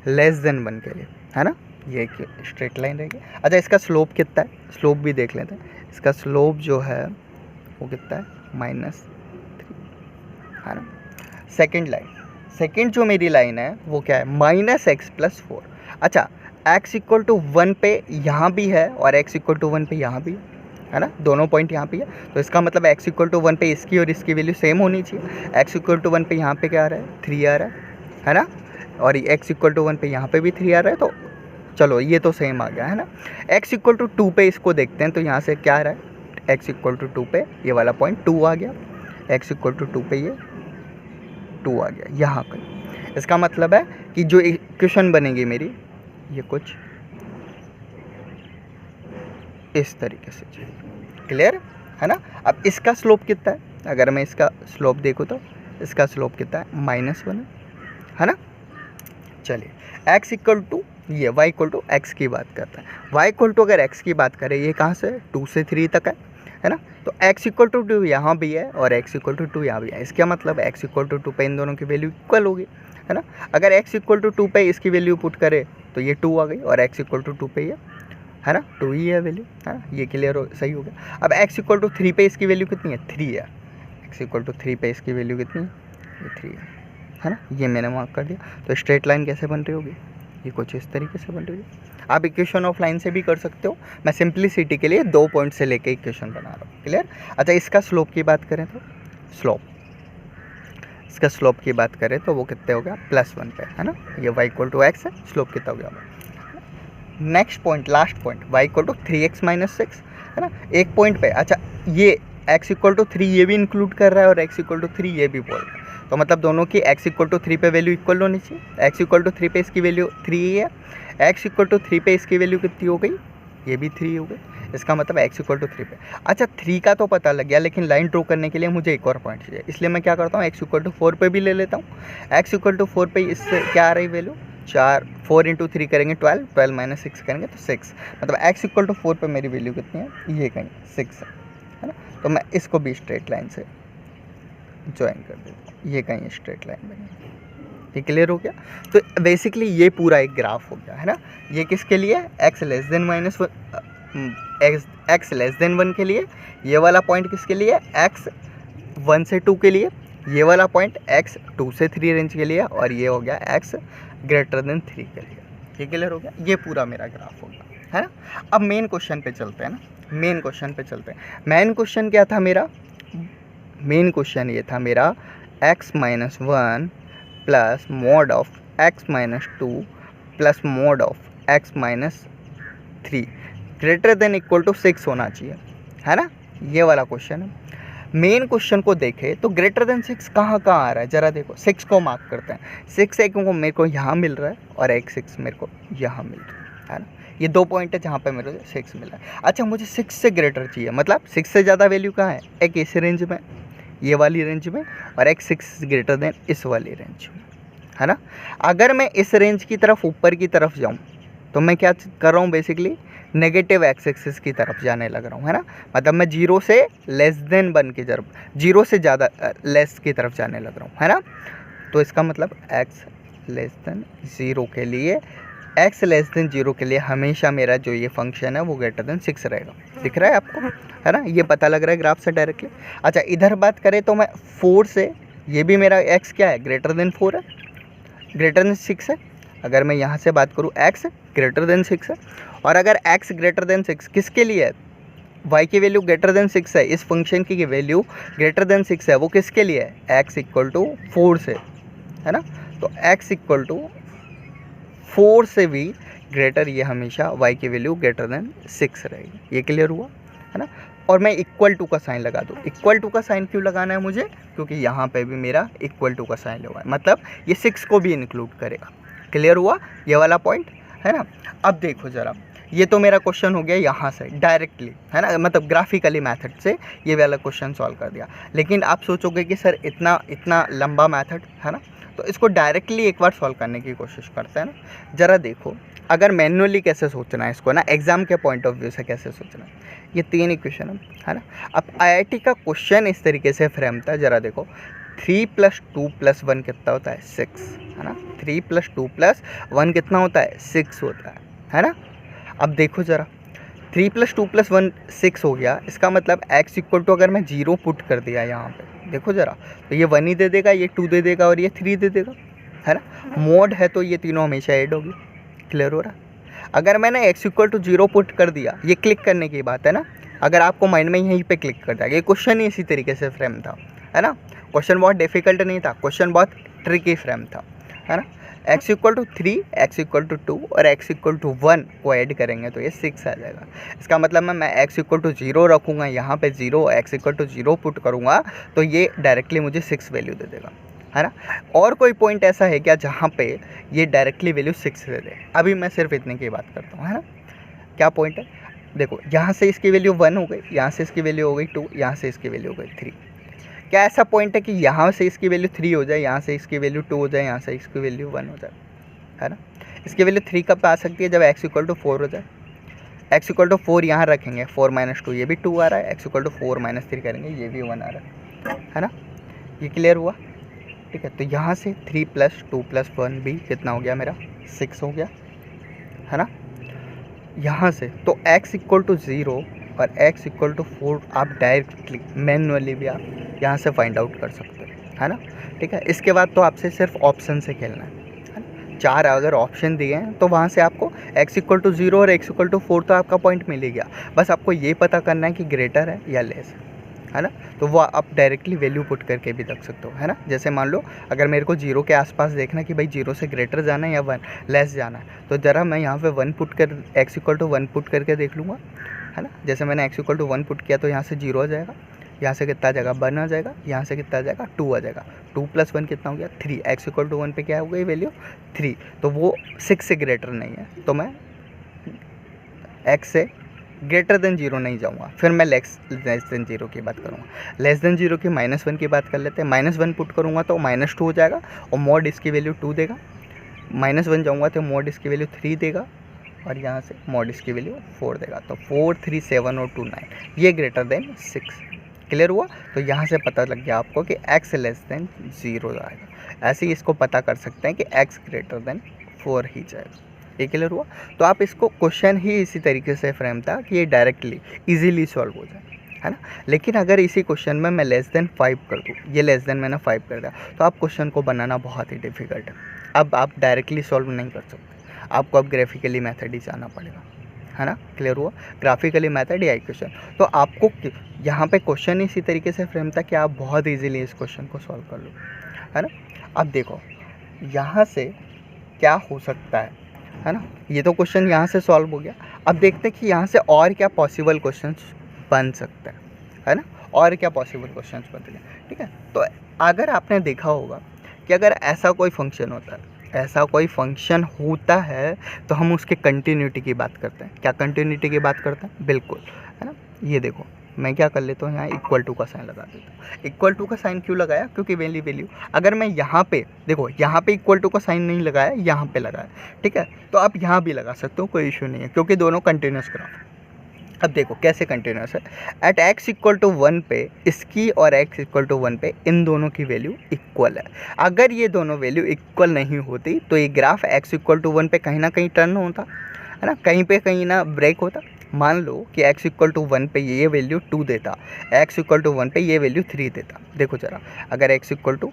लेस देन 1 के लिए, है ना, ये एक स्ट्रेट लाइन रहेगी। अच्छा इसका स्लोप कितना है, स्लोप भी देख लेते हैं। इसका स्लोप जो है वो कितना है, -3, है ना। सेकंड लाइन, सेकंड जो मेरी लाइन है वो क्या है, -x + 4। अच्छा x इक्वल टू 1 पे यहाँ भी है और x इक्वल टू 1 पे यहाँ भी है ना, दोनों पॉइंट यहाँ पे है, तो इसका मतलब x इक्वल टू 1 पे इसकी और इसकी वैल्यू सेम होनी चाहिए। x इक्वल टू 1 पे यहाँ पे क्या आ रहा है, 3 आ रहा है ना, और x इक्वल टू 1 पे यहाँ पे भी 3 आ रहा है, तो चलो ये तो सेम आ गया, है ना। x इक्वल टू 2 पे इसको देखते हैं, तो यहाँ से क्या आ रहा है, x इक्वल टू 2 पे ये वाला पॉइंट 2 आ गया, x इक्वल टू 2 पे ये 2 आ गया यहाँ पर। इसका मतलब है कि जो इक्वेशन बनेगी मेरी ये कुछ इस तरीके से चाहिए, क्लियर है ना। अब इसका स्लोप कितना है, अगर मैं इसका स्लोप देखूँ तो इसका स्लोप कितना है, -1 है ना। चलिए x इक्वल टू ये y इक्वल टू x की बात करता है, y इक्वल टू अगर x की बात करें, ये कहाँ से 2 से 3 तक है ना, तो x इक्वल टू 2 यहाँ भी है और x इक्वल टू 2 यहाँ भी है। इसका मतलब x इक्वल टू 2 पे इन दोनों की वैल्यू इक्वल होगी, है ना। अगर x इक्वल टू 2 पे इसकी वैल्यू पुट करे तो ये 2 आ गई, और x इक्वल टू 2 पे ये है ना 2 ही है वैल्यू, है ना, ये क्लियर हो, सही हो गया। अब x इक्वल टू 3 पे इसकी वैल्यू कितनी है, 3 है, x इक्वल टू 3 पे इसकी वैल्यू कितनी है, ये 3 है ना, ये मैंने मार्क कर दिया। तो स्ट्रेट लाइन कैसे बन रही होगी, ये कुछ इस तरीके से बन रही है। आप इक्वेशन ऑफ लाइन से भी कर सकते हो, मैं सिंप्लिसिटी के लिए 2 पॉइंट से लेके इक्वेशन बना रहा हूँ, क्लियर। अच्छा इसका स्लोप की बात करें तो स्लोप, इसका स्लोप की बात करें तो वो कितने हो गया, +1 पे, है ना, ये y इक्वल टू x है, स्लोप कितना हो गया। Next point, last point, y equal to 3x - 6, है ना, एक पॉइंट पे। अच्छा ये x इक्वल टू 3 ये भी इंक्लूड कर रहा है और x इक्वल टू 3 ये भी बोल रहा है, तो मतलब दोनों की x इक्वल टू 3 पे वैल्यू इक्वल होनी चाहिए। x इक्वल टू 3 पे इसकी वैल्यू 3 ही है, x इक्वल टू 3 पे इसकी वैल्यू कितनी हो गई, ये भी 3 हो गई। इसका मतलब x इक्वल टू 3 पे। अच्छा 3 का तो पता लग गया, लेकिन लाइन ड्रॉ करने के लिए मुझे एक और पॉइंट चाहिए, इसलिए मैं क्या करता हूँ, x इक्वल टू 4 पे भी ले लेता हूँ। x इक्वल टू 4 पे इससे क्या आ रही वैल्यू, 4 × 3 करेंगे 12, 12 - 6 करेंगे तो 6, मतलब x इक्वल टू 4 पे मेरी वैल्यू कितनी है, ये कहीं 6 है ना। तो मैं इसको भी स्ट्रेट लाइन से ज्वाइन कर देता हूँ, ये कहीं स्ट्रेट लाइन बनेगी, ये क्लियर हो गया। तो बेसिकली ये पूरा एक ग्राफ हो गया, है ना। ये किसके लिए, x less then x less than 1 के लिए, ये वाला पॉइंट किसके लिए, x 1 से 2 के लिए, ये वाला पॉइंट x 2 से 3 रेंज के लिए, और ये हो गया x ग्रेटर देन 3 के लिए। ये क्लियर हो गया, ये पूरा मेरा ग्राफ हो गया, है ना। अब मेन क्वेश्चन पे चलते हैं ना, मेन क्वेश्चन पे चलते हैं। मेन क्वेश्चन क्या था मेरा, मेन क्वेश्चन ये था मेरा x - 1 plus mod of x - 2 plus mod of x - 3 greater than equal to 6 होना चाहिए, है ना, ये वाला क्वेश्चन है। मेन क्वेश्चन को देखें तो ग्रेटर देन 6 कहाँ आ रहा है, ज़रा देखो 6 को मार्क करते हैं। 6 एक को मेरे को यहाँ मिल रहा है और एक 6 मेरे को यहाँ मिल रहा है ना, ये 2 पॉइंट है जहाँ पे मेरे को 6 मिला है। अच्छा मुझे 6 से ग्रेटर चाहिए, मतलब 6 से ज़्यादा वैल्यू कहाँ है, एक इस रेंज में, ये वाली रेंज में, और एक 6 ग्रेटर देन इस वाली रेंज में, है ना। अगर मैं इस रेंज की तरफ ऊपर की तरफ जाऊँ तो मैं क्या कर रहा हूँ, बेसिकली नेगेटिव एक्स एक्सिस की तरफ जाने लग रहा हूँ, है ना। मतलब मैं जीरो से लेस देन 1 की तरफ, जीरो से ज़्यादा लेस की तरफ जाने लग रहा हूँ, है ना। तो इसका मतलब एक्स लेस देन ज़ीरो के लिए, एक्स लेस देन जीरो के लिए हमेशा मेरा जो ये फंक्शन है वो ग्रेटर देन 6 रहेगा। दिख रहा है आपको, है ना, ये पता लग रहा है ग्राफ से डायरेक्टली। अच्छा, इधर बात करें तो मैं 4 से, ये भी मेरा एक्स क्या है, ग्रेटर देन 4 है, ग्रेटर देन 6 है। अगर मैं यहाँ से बात करूँ, एक्स ग्रेटर देन 6 है। और अगर एक्स ग्रेटर देन 6 किसके लिए है, वाई की वैल्यू ग्रेटर देन 6 है, इस फंक्शन की वैल्यू ग्रेटर देन 6 है, वो किसके लिए है, एक्स इक्वल टू 4 से, है ना। तो एक्स इक्वल टू 4 से भी ग्रेटर, ये हमेशा y की वैल्यू ग्रेटर देन 6 रहेगी। ये क्लियर हुआ, है ना। और मैं इक्वल टू का साइन लगा दूँ। इक्वल टू का साइन क्यों लगाना है मुझे, क्योंकि यहाँ पे भी मेरा इक्वल टू का साइन लगा है, मतलब ये 6 को भी इंक्लूड करेगा। क्लियर हुआ ये वाला पॉइंट, है ना। अब देखो ज़रा, ये तो मेरा क्वेश्चन हो गया यहाँ से डायरेक्टली, है ना, मतलब ग्राफिकली मेथड से ये वाला क्वेश्चन सॉल्व कर दिया। लेकिन आप सोचोगे कि सर इतना इतना लंबा मेथड, है ना, तो इसको डायरेक्टली एक बार सॉल्व करने की कोशिश करते हैं ना। ज़रा देखो, अगर मैनुअली कैसे सोचना है इसको ना, एग्जाम के पॉइंट ऑफ व्यू से कैसे सोचना है, ये 3 इक्वेशन है ना। अब आईआईटी का क्वेश्चन इस तरीके से फ्रेम था, ज़रा देखो, 3 + 2 + 1 कितना होता है, 6, है ना। 3 + 2 + 1 कितना होता है, 6 होता है ना। अब देखो ज़रा, 3 + 2 + 1 6 हो गया, इसका मतलब x इक्वल टू, अगर मैं 0 पुट कर दिया यहाँ पे, देखो ज़रा, तो ये 1 ही दे देगा, ये 2 दे देगा और ये 3 दे देगा, है ना। मोड है तो ये तीनों हमेशा ऐड होगी। क्लियर हो रहा। अगर मैंने x इक्वल टू 0 पुट कर दिया, ये क्लिक करने की बात है ना, अगर आपको माइंड में यहीं पे क्लिक कर जाएगा, ये क्वेश्चन ही इसी तरीके से फ्रेम था, है ना। क्वेश्चन बहुत डिफिकल्ट नहीं था, क्वेश्चन बहुत ट्रिकी फ्रेम था, है ना। x equal to 3, x equal to 2 और x इक्वल टू 1 को ऐड करेंगे तो ये 6 आ जाएगा। इसका मतलब मैं x इक्वल टू 0 रखूँगा, यहाँ पे 0, x इक्वल टू 0 पुट करूँगा तो ये डायरेक्टली मुझे 6 वैल्यू दे देगा, है ना। और कोई पॉइंट ऐसा है क्या जहाँ पे ये डायरेक्टली वैल्यू 6 दे दे, अभी मैं सिर्फ इतने की बात करता हूँ, है ना। क्या पॉइंट है, देखो, यहाँ से इसकी वैल्यू 1 हो गई, यहाँ से इसकी वैल्यू हो गई 2, यहाँ से इसकी वैल्यू हो गई 3। क्या ऐसा पॉइंट है कि यहाँ से इसकी वैल्यू 3 हो जाए, यहाँ से इसकी वैल्यू 2 हो जाए, यहाँ से इसकी वैल्यू 1 हो जाए, है ना। इसकी वैल्यू 3 कब आ सकती है, जब x इक्वल टू 4 हो जाए। x इक्वल टू 4 यहाँ रखेंगे, 4 - 2, ये भी 2 आ रहा है, x इक्वल टू 4 - 3 करेंगे, ये भी 1 आ रहा है ना। ये क्लियर हुआ, ठीक है। तो यहाँ से 3 + 2 + 1 भी कितना हो गया मेरा, 6 हो गया, है ना। यहाँ से तो x इक्वल टू 0 और x इक्वल टू 4 आप डायरेक्टली मैनुअली भी आप यहाँ से फाइंड आउट कर सकते हो, है ना। ठीक है, इसके बाद तो आपसे सिर्फ ऑप्शन से खेलना है ना। 4 अगर ऑप्शन दिए हैं तो वहाँ से आपको x इक्वल टू 0 और x इक्वल टू 4 तो आपका पॉइंट मिल ही गया। बस आपको ये पता करना है कि ग्रेटर है या लेस है ना। तो वो आप डायरेक्टली वैल्यू पुट करके भी देख सकते हो, है ना। जैसे मान लो अगर मेरे को 0 के आसपास देखना कि भाई 0 से ग्रेटर जाना है या 1 लेस जाना है, तो ज़रा मैं यहाँ पे 1 पुट कर, x इक्वल टू 1 पुट करके देख लूँगा, है ना। जैसे मैंने x इक्वल टू 1 पुट किया तो यहाँ से 0 आ जाएगा, यहाँ से कितना आ जाएगा 1 आ जाएगा, यहाँ से कितना आ जाएगा 2 आ जाएगा, 2 + 1 कितना हो गया 3, x इक्वल टू 1 पे क्या हो गई वैल्यू 3, तो वो 6 से ग्रेटर नहीं है, तो मैं x से ग्रेटर देन 0 नहीं जाऊँगा। फिर मैं लेस देन 0 की बात करूँगा, लेस देन 0 की -1 की बात कर लेते हैं। -1 पुट करूँगा तो -2 हो जाएगा और मॉड इसकी वैल्यू 2 देगा, -1 जाऊँगा तो मॉड इसकी वैल्यू 3 देगा और यहाँ से मॉड इसकी वैल्यू 4 देगा। तो 4, 3, 7 और 2, 9, ये ग्रेटर देन 6। क्लियर हुआ। तो यहाँ से पता लग गया आपको कि x लेस देन 0 आएगा। ऐसे ही इसको पता कर सकते हैं कि x ग्रेटर देन 4 ही जाएगा। ये क्लियर हुआ। तो आप इसको क्वेश्चन ही इसी तरीके से फ्रेम था कि ये डायरेक्टली इजीली सॉल्व हो जाए, है ना। लेकिन अगर इसी क्वेश्चन में मैं लेस देन 5 कर दूँ, ये लेस देन मैंने 5 कर दिया, तो आप क्वेश्चन को बनाना बहुत ही डिफ़िकल्ट है। अब आप डायरेक्टली सॉल्व नहीं कर सकते, आपको अब ग्राफिकली मेथड ही जाना पड़ेगा, है ना। क्लियर हुआ। ग्राफिकली मेथड या इक्वेशन। तो आपको यहाँ पे क्वेश्चन इसी तरीके से फ्रेम था कि आप बहुत इजीली इस क्वेश्चन को सॉल्व कर लो, है ना। अब देखो यहाँ से क्या हो सकता है ना। ये तो क्वेश्चन यहाँ से सॉल्व हो गया। अब देखते हैं कि यहाँ से और क्या पॉसिबल क्वेश्चंस बन सकते हैं, है ना। और क्या पॉसिबल क्वेश्चंस बनते हैं, ठीक है। तो अगर आपने देखा होगा कि अगर ऐसा कोई फंक्शन होता है, ऐसा कोई फंक्शन होता है तो हम उसके कंटिन्यूटी की बात करते हैं। क्या कंटिन्यूटी की बात करते हैं, बिल्कुल, है ना। ये देखो मैं क्या कर लेता हूँ, यहाँ इक्वल टू का साइन लगा देता हूँ। इक्वल टू का साइन क्यों लगाया, क्योंकि वैल्यू अगर मैं यहाँ पे देखो, यहाँ पे इक्वल टू का साइन नहीं लगाया, यहाँ पे लगाया, ठीक है। तो आप यहाँ भी लगा सकते हो, कोई इशू नहीं है, क्योंकि दोनों कंटिन्यूस ग्राफ है। अब देखो कैसे कंटिन्यूस है, एट x इक्वल टू 1 पे इसकी और x इक्वल टू 1 पे इन दोनों की वैल्यू इक्वल है। अगर ये दोनों वैल्यू इक्वल नहीं होती तो ये ग्राफ x इक्वल टू 1 पे कहीं ना कहीं टर्न होता है ना, कहीं पे कहीं ना ब्रेक होता। मान लो कि x इक्वल टू 1 पे ये वैल्यू 2 देता, x इक्वल टू 1 पे ये वैल्यू 3 देता। देखो जरा, अगर x इक्वल टू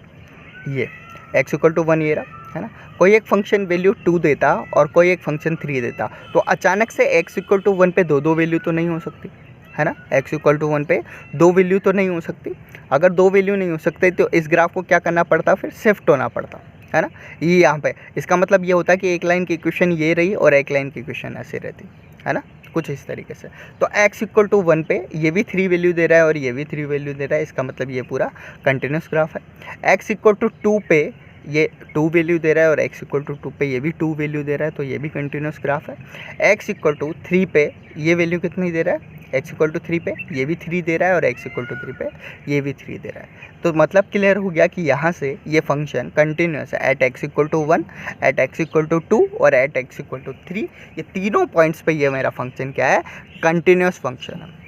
ये x इक्वल टू 1 ये रहा है ना, कोई एक फंक्शन वैल्यू 2 देता और कोई एक फंक्शन 3 देता, तो अचानक से x इक्वल टू 1 पे दो वैल्यू तो नहीं हो सकती है ना, x इक्वल टू 1 पे दो वैल्यू तो नहीं हो सकती। अगर दो वैल्यू नहीं हो सकती तो इस ग्राफ को क्या करना पड़ता, फिर शिफ्ट होना पड़ता है ना। ये यहाँ पे इसका मतलब ये होता है कि एक लाइन की इक्वेशन ये रही और एक लाइन की इक्वेशन ऐसे रहती है ना, कुछ इस तरीके से। तो x इक्वल टू 1 पे ये भी 3 वैल्यू दे रहा है और ये भी 3 वैल्यू दे रहा है, इसका मतलब ये पूरा कंटिन्यूस ग्राफ है। x इक्वल टू 2 पे ये 2 वैल्यू दे रहा है और x इक्वल टू 2 पे ये भी 2 वैल्यू दे रहा है, तो ये भी कंटिन्यूस ग्राफ है। x इक्वल टू 3 पे ये वैल्यू कितनी दे रहा है, x इक्वल टू 3 पे ये भी 3 दे रहा है और x इक्वल टू 3 पे ये भी 3 दे रहा है। तो मतलब क्लियर हो गया कि यहाँ से ये फंक्शन कंटिन्यूस है at x equal to 1, at x equal to 2 और एट x इक्वल टू 3। ये तीनों पॉइंट्स पे ये मेरा फंक्शन क्या है, कंटिन्यूस फंक्शन है।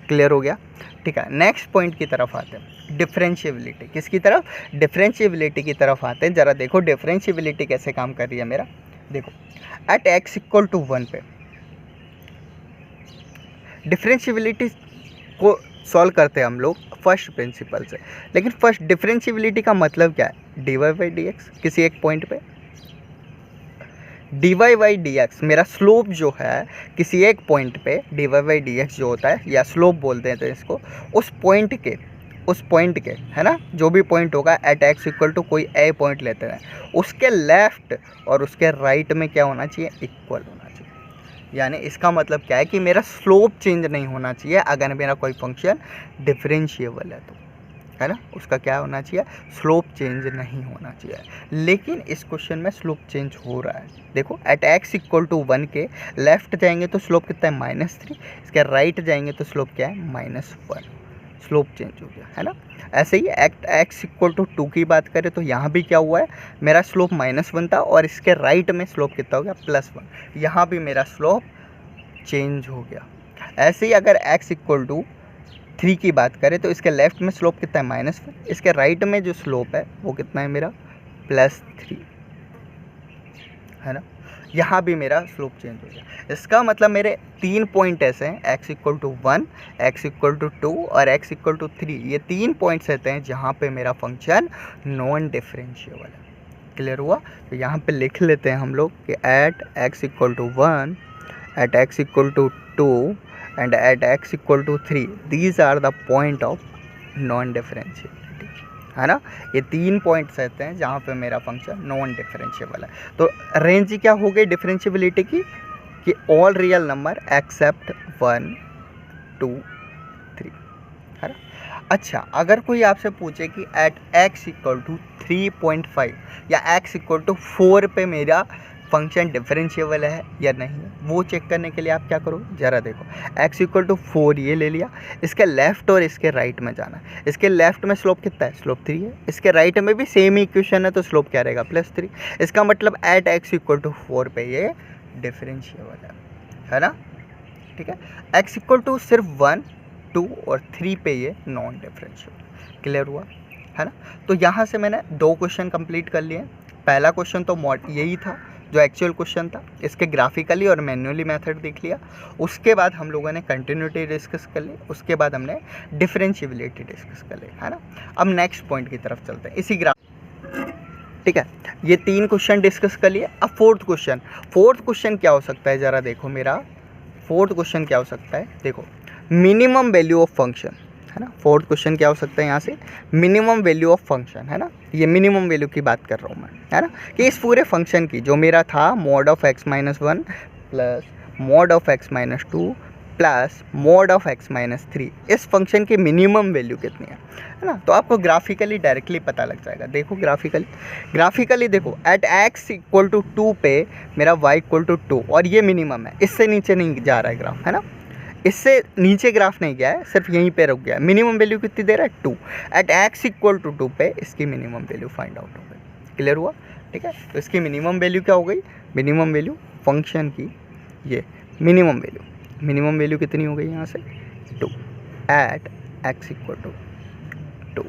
क्लियर हो गया, ठीक है। नेक्स्ट पॉइंट की तरफ आते हैं, डिफरेंशिएबिलिटी। किसकी तरफ, डिफरेंशिएबिलिटी की तरफ आते हैं। ज़रा देखो डिफरेंशिएबिलिटी कैसे काम कर रही है मेरा। देखो एट x इक्वल टू 1 पे डिफरेंशिएबिलिटी को सॉल्व करते हैं हम लोग फर्स्ट प्रिंसिपल से, लेकिन फर्स्ट डिफरेंशिएबिलिटी का मतलब क्या है, dy बाई डी एक्स। किसी एक पॉइंट पे dy बाई डी एक्स मेरा स्लोप जो है, किसी एक पॉइंट पे dy बाई डी एक्स जो होता है या स्लोप बोलते हैं तो इसको, उस पॉइंट के है ना, जो भी पॉइंट होगा एट x इक्वल टू कोई ए पॉइंट लेते हैं, उसके लेफ्ट और उसके राइट में क्या होना चाहिए, इक्वल होना चाहिए। यानी इसका मतलब क्या है कि मेरा स्लोप चेंज नहीं होना चाहिए अगर मेरा कोई फंक्शन डिफरेंशिएबल है तो, है ना, उसका क्या होना चाहिए, स्लोप चेंज नहीं होना चाहिए। लेकिन इस क्वेश्चन में स्लोप चेंज हो रहा है। देखो एट x इक्वल टू 1 के लेफ्ट जाएंगे तो स्लोप कितना है, -3, इसके राइट जाएंगे तो स्लोप क्या है, -1, स्लोप चेंज हो गया, है ना। ऐसे ही एट x इक्वल टू 2 की बात करें तो यहाँ भी क्या हुआ है, मेरा स्लोप -1 था और इसके राइट में स्लोप कितना हो गया, +1, यहाँ भी मेरा स्लोप चेंज हो गया। ऐसे ही अगर x इक्वल टू 3 की बात करें तो इसके लेफ्ट में स्लोप कितना है, -1, इसके राइट में जो स्लोप है वो कितना है मेरा, +3, है ना। यहाँ भी मेरा स्लोप चेंज हो गया। इसका मतलब मेरे 3 पॉइंट ऐसे हैं, x equal to 1, x equal to 2 और x इक्वल टू 3। ये 3 पॉइंट्स रहते हैं जहाँ पे मेरा फंक्शन नॉन डिफरेंशिएबल है। क्लियर हुआ। तो यहाँ पे लिख लेते हैं हम लोग कि at x equal to 1, at x equal to 2 and at x equal to 3, these are the point of non differentiability, है ना। ये 3 पॉइंट्स रहते हैं जहाँ पे मेरा फंक्शन नॉन डिफरेंशिएबल है। तो रेंज क्या हो गई डिफरेंशिएबिलिटी की, कि ऑल रियल नंबर एक्सेप्ट 1, 2, 3, है ना। अच्छा, अगर कोई आपसे पूछे कि एट x इक्वल टू 3.5 या x इक्वल टू 4 पे मेरा फंक्शन डिफरेंशिएबल है या नहीं, वो चेक करने के लिए आप क्या करो, ज़रा देखो x इक्वल टू 4 ये ले लिया, इसके लेफ़्ट और इसके राइट में जाना। इसके लेफ़्ट में स्लोप कितना है, स्लोप 3 है, इसके राइट में भी सेम इक्वेशन है तो स्लोप क्या रहेगा, +3। इसका मतलब एट x इक्वल टू 4 पे ये डिफरेंशिएबल है ना, ठीक है। x इक्वल टू सिर्फ 1, 2 और 3 पे ये नॉन डिफरेंशिएबल। क्लियर हुआ, है ना। तो यहाँ से मैंने 2 क्वेश्चन कंप्लीट कर लिए। पहला क्वेश्चन तो यही था जो एक्चुअल क्वेश्चन था, इसके ग्राफिकली और मैन्युअली मेथड देख लिया। उसके बाद हम लोगों ने कंटिन्यूटी डिस्कस कर ली, उसके बाद हमने डिफरेंशिएबिलिटी डिस्कस कर ली, है ना। अब नेक्स्ट पॉइंट की तरफ चलते हैं इसी ग्राफ, ठीक है। ये 3 क्वेश्चन डिस्कस कर लिए। अब फोर्थ क्वेश्चन क्या हो सकता है, ज़रा देखो मेरा फोर्थ क्वेश्चन क्या हो सकता है। देखो मिनिमम वैल्यू ऑफ फंक्शन, है ना। फोर्थ क्वेश्चन क्या हो सकता है यहाँ से, मिनिमम वैल्यू ऑफ फंक्शन, है ना। ये मिनिमम वैल्यू की बात कर रहा हूँ मैं, है ना, कि इस पूरे फंक्शन की जो मेरा था mod of x-1 plus mod of x-2 plus mod of x-3, इस फंक्शन की मिनिमम वैल्यू कितनी है ना। तो आपको ग्राफिकली डायरेक्टली पता लग जाएगा। देखो ग्राफिकली देखो एट x इक्वल टू 2 पे मेरा y इक्वल टू 2 और ये मिनिमम है, इससे नीचे नहीं जा रहा है ग्राफ, है ना। इससे नीचे ग्राफ नहीं गया है, सिर्फ यहीं पे रुक गया है। मिनिमम वैल्यू कितनी दे रहा है 2, एट x इक्वल टू 2 पे इसकी मिनिमम वैल्यू फाइंड आउट हो गई। क्लियर हुआ? ठीक है, तो इसकी मिनिमम वैल्यू क्या हो गई, मिनिमम वैल्यू फंक्शन की, ये मिनिमम वैल्यू कितनी हो गई यहाँ से 2 एट x इक्वल टू 2।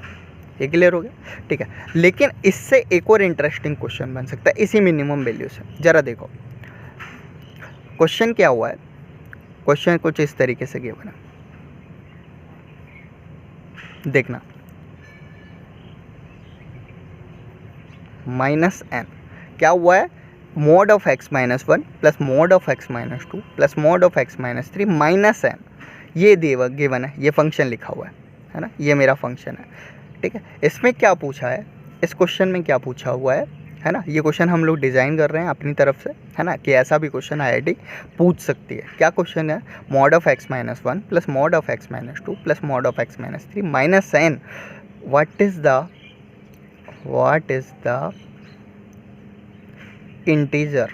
ये क्लियर हो गया? ठीक है, लेकिन इससे एक और इंटरेस्टिंग क्वेश्चन बन सकता है इसी मिनिमम वैल्यू से। जरा देखो क्वेश्चन क्या हुआ है, क्वेश्चन कुछ इस तरीके से गिवन है, देखना -n क्या हुआ है, mod of x minus 1 plus mod of x minus 2 plus mod of x minus 3 minus n, ये गिवन है, ये फंक्शन लिखा हुआ है ना, ये मेरा फंक्शन है। ठीक है, इसमें क्या पूछा है, इस क्वेश्चन में क्या पूछा हुआ है ना, ये क्वेश्चन हम लोग डिज़ाइन कर रहे हैं अपनी तरफ से, है ना, कि ऐसा भी क्वेश्चन IIT पूछ सकती है। क्या क्वेश्चन है, mod of x minus 1 plus mod of x minus 2 plus mod of x minus 3 minus n, what is the integer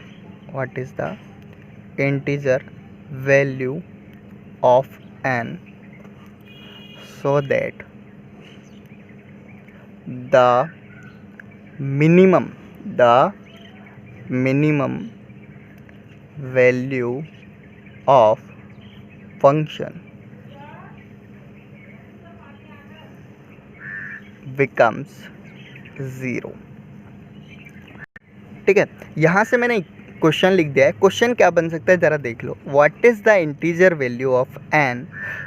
value of n so that the minimum value of function becomes 0। ठीक है, यहाँ से मैंने question लिख दिया है। Question क्या बन सकता है ज़रा देख लो, what is the integer value of n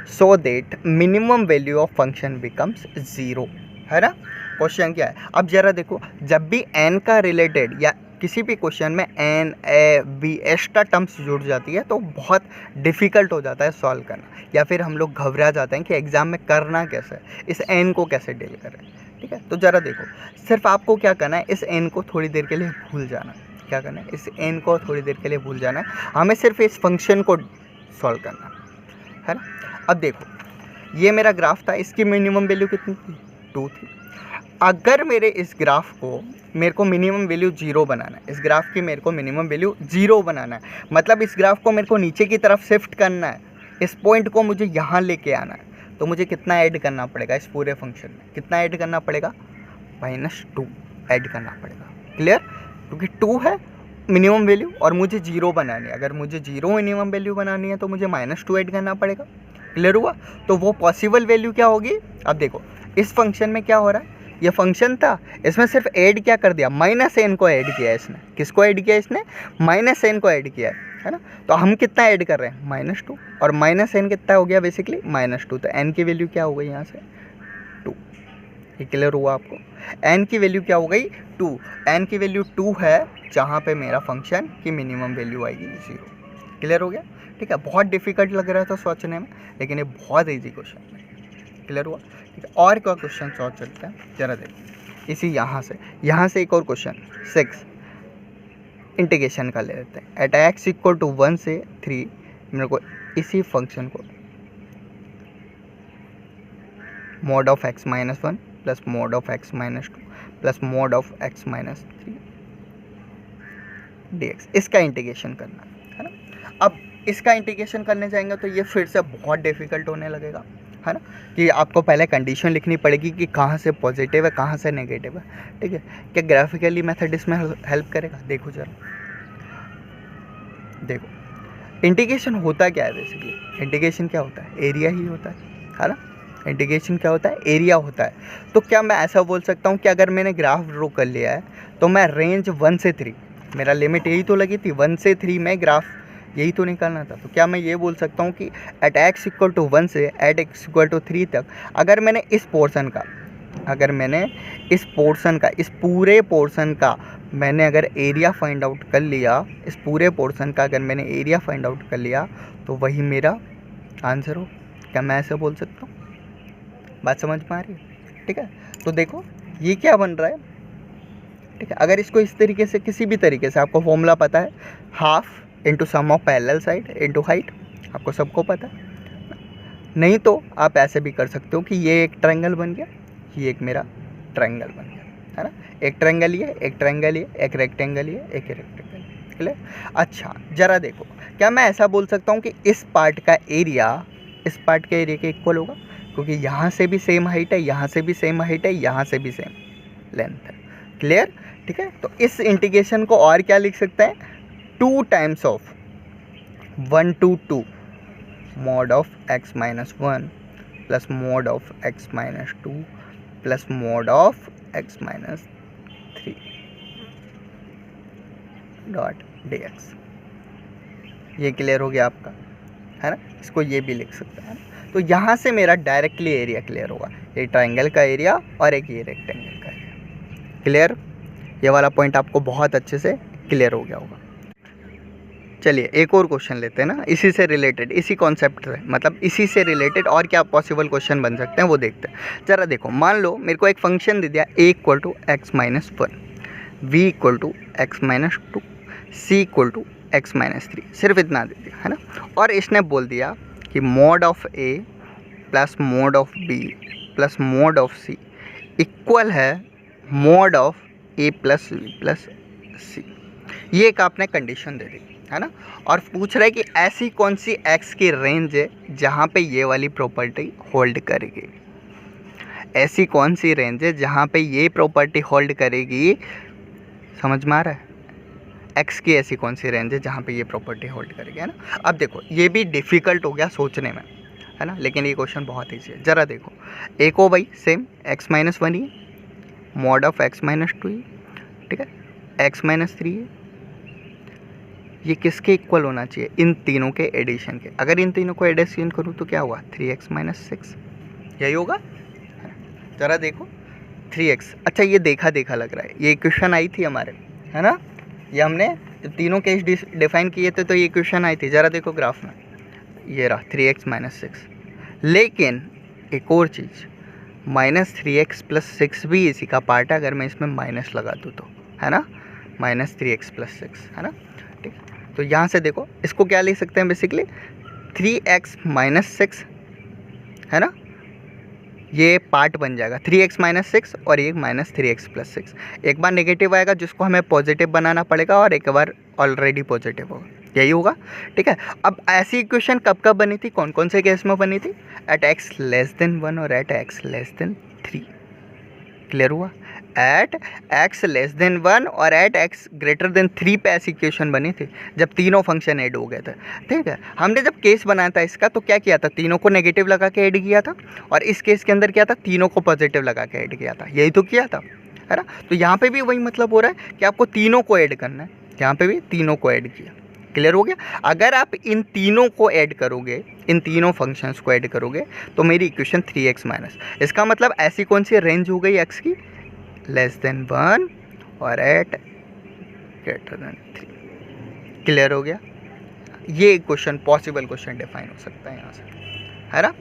so that minimum value of function becomes 0, है ना। क्वेश्चन क्या है, अब ज़रा देखो, जब भी n का रिलेटेड या किसी भी क्वेश्चन में n a b extra terms जुड़ जाती है तो बहुत डिफ़िकल्ट हो जाता है सॉल्व करना, या फिर हम लोग घबरा जाते हैं कि एग्ज़ाम में करना कैसे है, इस n को कैसे डील करें। ठीक है, तो ज़रा देखो, सिर्फ आपको क्या करना है, इस n को थोड़ी देर के लिए भूल जाना है। क्या करना है, इस n को थोड़ी देर के लिए भूल जाना है, हमें सिर्फ इस फंक्शन को सॉल्व करना है ना। अब देखो, ये मेरा ग्राफ था, इसकी मिनिमम वैल्यू कितनी थी, 2 थी। अगर मेरे इस ग्राफ को मेरे को मिनिमम वैल्यू 0 बनाना है, इस ग्राफ की मेरे को मिनिमम वैल्यू 0 बनाना है, मतलब इस ग्राफ को मेरे को नीचे की तरफ शिफ्ट करना है, इस पॉइंट को मुझे यहाँ लेके आना है, तो मुझे कितना ऐड करना पड़ेगा इस पूरे फंक्शन में, कितना ऐड करना पड़ेगा, -2 ऐड करना पड़ेगा। क्लियर, क्योंकि 2 है मिनिमम वैल्यू और मुझे 0 बनानी है, अगर मुझे 0 मिनिमम वैल्यू बनानी है तो मुझे -2 ऐड करना पड़ेगा। क्लियर हुआ, तो वो पॉसिबल वैल्यू क्या होगी। अब देखो इस फंक्शन में क्या हो रहा है, ये फंक्शन था, इसमें सिर्फ ऐड क्या कर दिया, -n को ऐड किया है इसने, किसको ऐड किया इसने, -n को ऐड किया है ना। तो हम कितना ऐड कर रहे हैं, -2, और -n कितना हो गया बेसिकली -2, तो n की वैल्यू क्या हो गई यहाँ से 2। ये क्लियर हुआ आपको, n की वैल्यू क्या हो गई 2, n की वैल्यू 2 है, जहाँ पे मेरा फंक्शन की मिनिमम वैल्यू आएगी 0। क्लियर हो गया। ठीक है, बहुत डिफिकल्ट लग रहा था सोचने में, लेकिन ये बहुत ईजी क्वेश्चन है। क्लियर हुआ। ठीक है, और क्या क्वेश्चन सॉल्व चलते हैं, जरा देखो इसी यहाँ से एक और क्वेश्चन 6 इंटीग्रेशन का ले लेते हैं। एट x इक्वल टू 1 से 3 मेरे को इसी फंक्शन को mod of x minus 1 plus mod of x minus 2 plus mod of x minus 3 dx, इसका इंटीग्रेशन करना है ना। अब इसका इंटीग्रेशन करने जाएंगे तो ये फिर से बहुत डिफिकल्ट होने लगेगा, है ना, कि आपको पहले कंडीशन लिखनी पड़ेगी कि कहाँ से पॉजिटिव है कहाँ से नेगेटिव है। ठीक है, क्या ग्राफिकली मेथड इसमें हेल्प करेगा, देखो जरा, देखो इंटीग्रेशन होता क्या है बेसिकली, इंटीग्रेशन क्या होता है, एरिया ही होता है ना। इंटीग्रेशन क्या होता है, एरिया होता है। तो क्या मैं ऐसा बोल सकता हूँ कि अगर मैंने ग्राफ ड्रॉ कर लिया है तो मैं रेंज 1 से 3, मेरा लिमिट यही तो लगी थी 1 से 3 में ग्राफ यही तो निकालना था, तो क्या मैं ये बोल सकता हूँ कि एट x इक्वल टू 1 से एट x इक्वल टू 3 तक अगर मैंने इस पोर्शन का, इस पूरे पोर्शन का मैंने अगर एरिया फाइंड आउट कर लिया, इस पूरे पोर्शन का अगर मैंने एरिया फाइंड आउट कर लिया तो वही मेरा आंसर हो। क्या मैं ऐसे बोल सकता हूँ, बात समझ में आ रही है। ठीक है, तो देखो ये क्या बन रहा है। ठीक है, अगर इसको इस तरीके से किसी भी तरीके से, आपको फॉर्मूला पता है, half into sum of parallel side into height, आपको सबको पता है। नहीं तो आप ऐसे भी कर सकते हो कि ये एक ट्रायंगल बन गया, ये एक मेरा ट्रायंगल बन गया, है ना। एक ट्रायंगल ये, एक ट्रायंगल ये, एक रेक्टेंगल ये, एक रेक्टेंगल, क्लियर। अच्छा ज़रा देखो, क्या मैं ऐसा बोल सकता हूँ कि इस पार्ट का एरिया इस पार्ट के एरिया के इक्वल होगा, क्योंकि यहाँ से भी सेम हाइट है, यहाँ से भी सेम हाइट है, यहाँ से भी सेम लेंथ है। क्लियर, ठीक है। तो इस इंटीग्रेशन को और क्या लिख सकते हैं, 2 times of 1 to 2 mod of x minus 1 plus mod of x minus 2 plus mod of x minus 3 dot dx। ये क्लियर हो गया आपका, है ना। इसको ये भी लिख सकते हैं, तो यहाँ से मेरा डायरेक्टली एरिया क्लियर होगा, ये ट्रायंगल का एरिया और एक ये रेक्टेंगल का एरिया। क्लियर, ये वाला पॉइंट आपको बहुत अच्छे से क्लियर हो गया होगा। चलिए एक और क्वेश्चन लेते हैं ना, इसी से रिलेटेड, इसी कॉन्सेप्ट से, मतलब इसी से रिलेटेड और क्या पॉसिबल क्वेश्चन बन सकते हैं वो देखते हैं। ज़रा देखो, मान लो मेरे को एक फंक्शन दे दिया a equal to x minus 1, v equal to x minus 2, c equal to x minus 3, सिर्फ इतना दे दिया, है ना। और इसने बोल दिया कि mod of a plus mod of b plus mod of c equal है mod of a plus b plus c। ये एक आपने कंडीशन दे दी, है ना। और पूछ रहा है कि ऐसी कौन सी x की रेंज है जहाँ पे ये वाली प्रॉपर्टी होल्ड करेगी। ऐसी कौन सी रेंज है जहाँ पे ये प्रॉपर्टी होल्ड करेगी, समझ में आ रहा है। x की ऐसी कौन सी रेंज है जहाँ पे ये प्रॉपर्टी होल्ड करेगी, है ना। अब देखो ये भी डिफ़िकल्ट हो गया सोचने में, है ना, लेकिन ये क्वेश्चन बहुत ईजी है। ज़रा देखो, एक हो भाई same x minus 1 he, mod of x minus 2 ही, ठीक है, x माइनस 3 है। ये किसके इक्वल होना चाहिए, इन तीनों के एडिशन के। अगर इन तीनों को एडिशन करूँ तो क्या हुआ, 3x माइनस 6, यही होगा। ज़रा देखो 3x, अच्छा ये देखा देखा लग रहा है, ये इक्वेशन आई थी हमारे, है ना। ये हमने तीनों केस डिफाइन किए थे तो ये इक्वेशन आई थी। ज़रा देखो ग्राफ में, ये रहा 3x माइनस 6। लेकिन एक और चीज़, माइनस 3x प्लस 6 भी इसी का पार्ट है, अगर मैं इसमें माइनस लगा दूँ तो, है ना, माइनस 3x प्लस 6, है ना, ठीक। तो यहाँ से देखो इसको क्या लिख सकते हैं, बेसिकली 3x माइनस 6, है ना, ये पार्ट बन जाएगा 3x माइनस 6 और ये माइनस 3x प्लस 6। एक बार नेगेटिव आएगा जिसको हमें पॉजिटिव बनाना पड़ेगा और एक बार ऑलरेडी पॉजिटिव होगा, यही होगा, ठीक है। अब ऐसी इक्वेशन कब कब बनी थी, कौन कौन से केस में बनी थी, एट x लेस देन 1 और एट x लेस देन 3। क्लियर हुआ, एट x लेस देन 1 और एट x ग्रेटर देन 3 पे ऐसी इक्वेशन बनी थी जब तीनों फंक्शन ऐड हो गए थे, ठीक है। हमने जब केस बनाया था इसका तो क्या किया था, तीनों को नेगेटिव लगा के ऐड किया था, और इस केस के अंदर क्या था, तीनों को पॉजिटिव लगा के ऐड किया था, यही तो किया था, है ना। तो यहाँ पे भी वही मतलब हो रहा है कि आपको तीनों को ऐड करना है, यहाँ पे भी तीनों को ऐड किया। क्लियर हो गया। अगर आप इन तीनों को ऐड करोगे, इन तीनों फंक्शंस को ऐड करोगे तो मेरी इक्वेशन 3x माइनस, इसका मतलब ऐसी कौन सी रेंज हो गई x की, लेस देन 1 और एट ग्रेटर देन 3। क्लियर हो गया। ये क्वेश्चन पॉसिबल क्वेश्चन डिफाइन हो सकता है यहाँ से, है ना,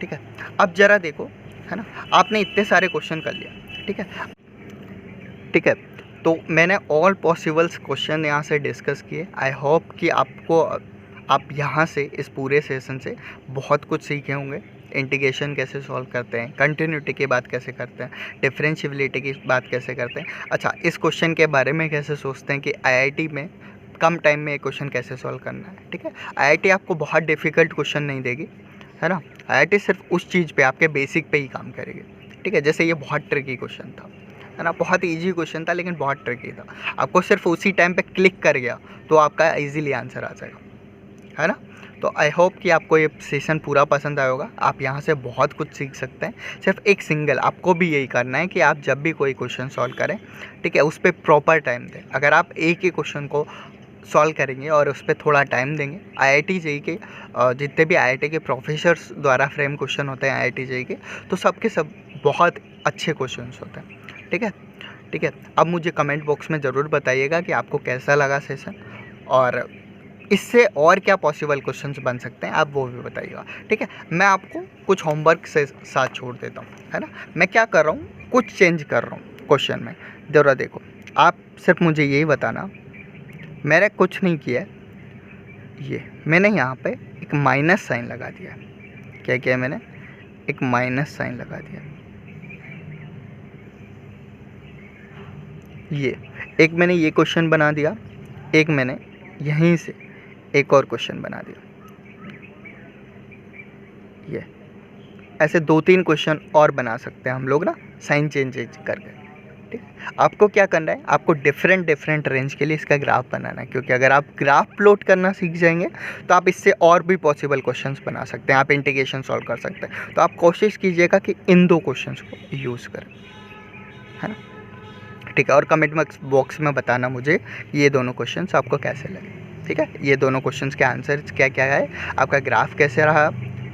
ठीक है। अब जरा देखो, है ना, आपने इतने सारे क्वेश्चन कर लिया, ठीक है, ठीक है। तो मैंने ऑल पॉसिबल्स क्वेश्चन यहाँ से डिस्कस किए। आई होप कि आप यहाँ से इस पूरे सेशन से बहुत कुछ सीखे होंगे। इंटीग्रेशन कैसे सॉल्व करते हैं, कंटिन्यूटी की बात कैसे करते हैं, डिफरेंशिएबिलिटी की बात कैसे करते हैं। अच्छा, इस क्वेश्चन के बारे में कैसे सोचते हैं कि आईआईटी में कम टाइम में ये क्वेश्चन कैसे सॉल्व करना है, ठीक है। आईआईटी आपको बहुत डिफ़िकल्ट क्वेश्चन नहीं देगी, है ना। आईआईटी सिर्फ उस चीज़ पे, आपके बेसिक पे ही काम करेगी, ठीक है। जैसे ये बहुत ट्रिकी क्वेश्चन था, है ना, बहुत ईजी क्वेश्चन था लेकिन बहुत ट्रिकी था। आपको सिर्फ उसी टाइम पे क्लिक कर गया तो आपका इजीली आंसर आ जाएगा, है ना। तो आई होप कि आपको ये सेशन पूरा पसंद आया होगा। आप यहाँ से बहुत कुछ सीख सकते हैं। सिर्फ एक सिंगल आपको भी यही करना है कि आप जब भी कोई क्वेश्चन सॉल्व करें, ठीक है, उस पर प्रॉपर टाइम दें। अगर आप एक ही क्वेश्चन को सॉल्व करेंगे और उस पर थोड़ा टाइम देंगे, आईआईटी जेईई के जितने भी आईआईटी के प्रोफेसर्स द्वारा फ्रेम क्वेश्चन होते हैं आईआईटी जेईई के, तो सबके सब बहुत अच्छे क्वेश्चन होते हैं, ठीक है, ठीक है। अब मुझे कमेंट बॉक्स में ज़रूर बताइएगा कि आपको कैसा लगा सेशन, और इससे और क्या पॉसिबल क्वेश्चंस बन सकते हैं, आप वो भी बताइएगा, ठीक है। मैं आपको कुछ होमवर्क से साथ छोड़ देता हूँ, है ना। मैं क्या कर रहा हूँ, कुछ चेंज कर रहा हूँ क्वेश्चन में। ज़रा देखो, आप सिर्फ मुझे यही बताना, मैंने कुछ नहीं किया, ये मैंने यहाँ पे एक माइनस साइन लगा दिया। क्या किया मैंने, एक माइनस साइन लगा दिया। ये एक मैंने ये क्वेश्चन बना दिया, एक मैंने यहीं से एक और क्वेश्चन बना दिया, ये ऐसे 2-3 क्वेश्चन और बना सकते हैं हम लोग ना, साइन चेंज करके। ठीक है, आपको क्या करना है, आपको डिफरेंट रेंज के लिए इसका ग्राफ बनाना है, क्योंकि अगर आप ग्राफ प्लॉट करना सीख जाएंगे तो आप इससे और भी पॉसिबल क्वेश्चंस बना सकते हैं, आप इंटीग्रेशन सॉल्व कर सकते हैं। तो आप कोशिश कीजिएगा कि इन 2 क्वेश्चंस को यूज़ करें, है ना। ठीक है, और कमेंट बॉक्स में बताना मुझे ये दोनों क्वेश्चंस आपको कैसे लगे। ठीक है, ये दोनों क्वेश्चंस के आंसर क्या क्या है, आपका ग्राफ कैसे रहा।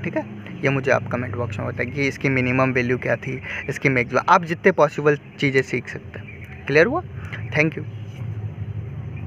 ठीक है, ये मुझे आप कमेंट बॉक्स में बताइए कि इसकी मिनिमम वैल्यू क्या थी, इसकी मैक्सिमम, आप जितने पॉसिबल चीज़ें सीख सकते हैं। क्लियर हुआ? Thank you.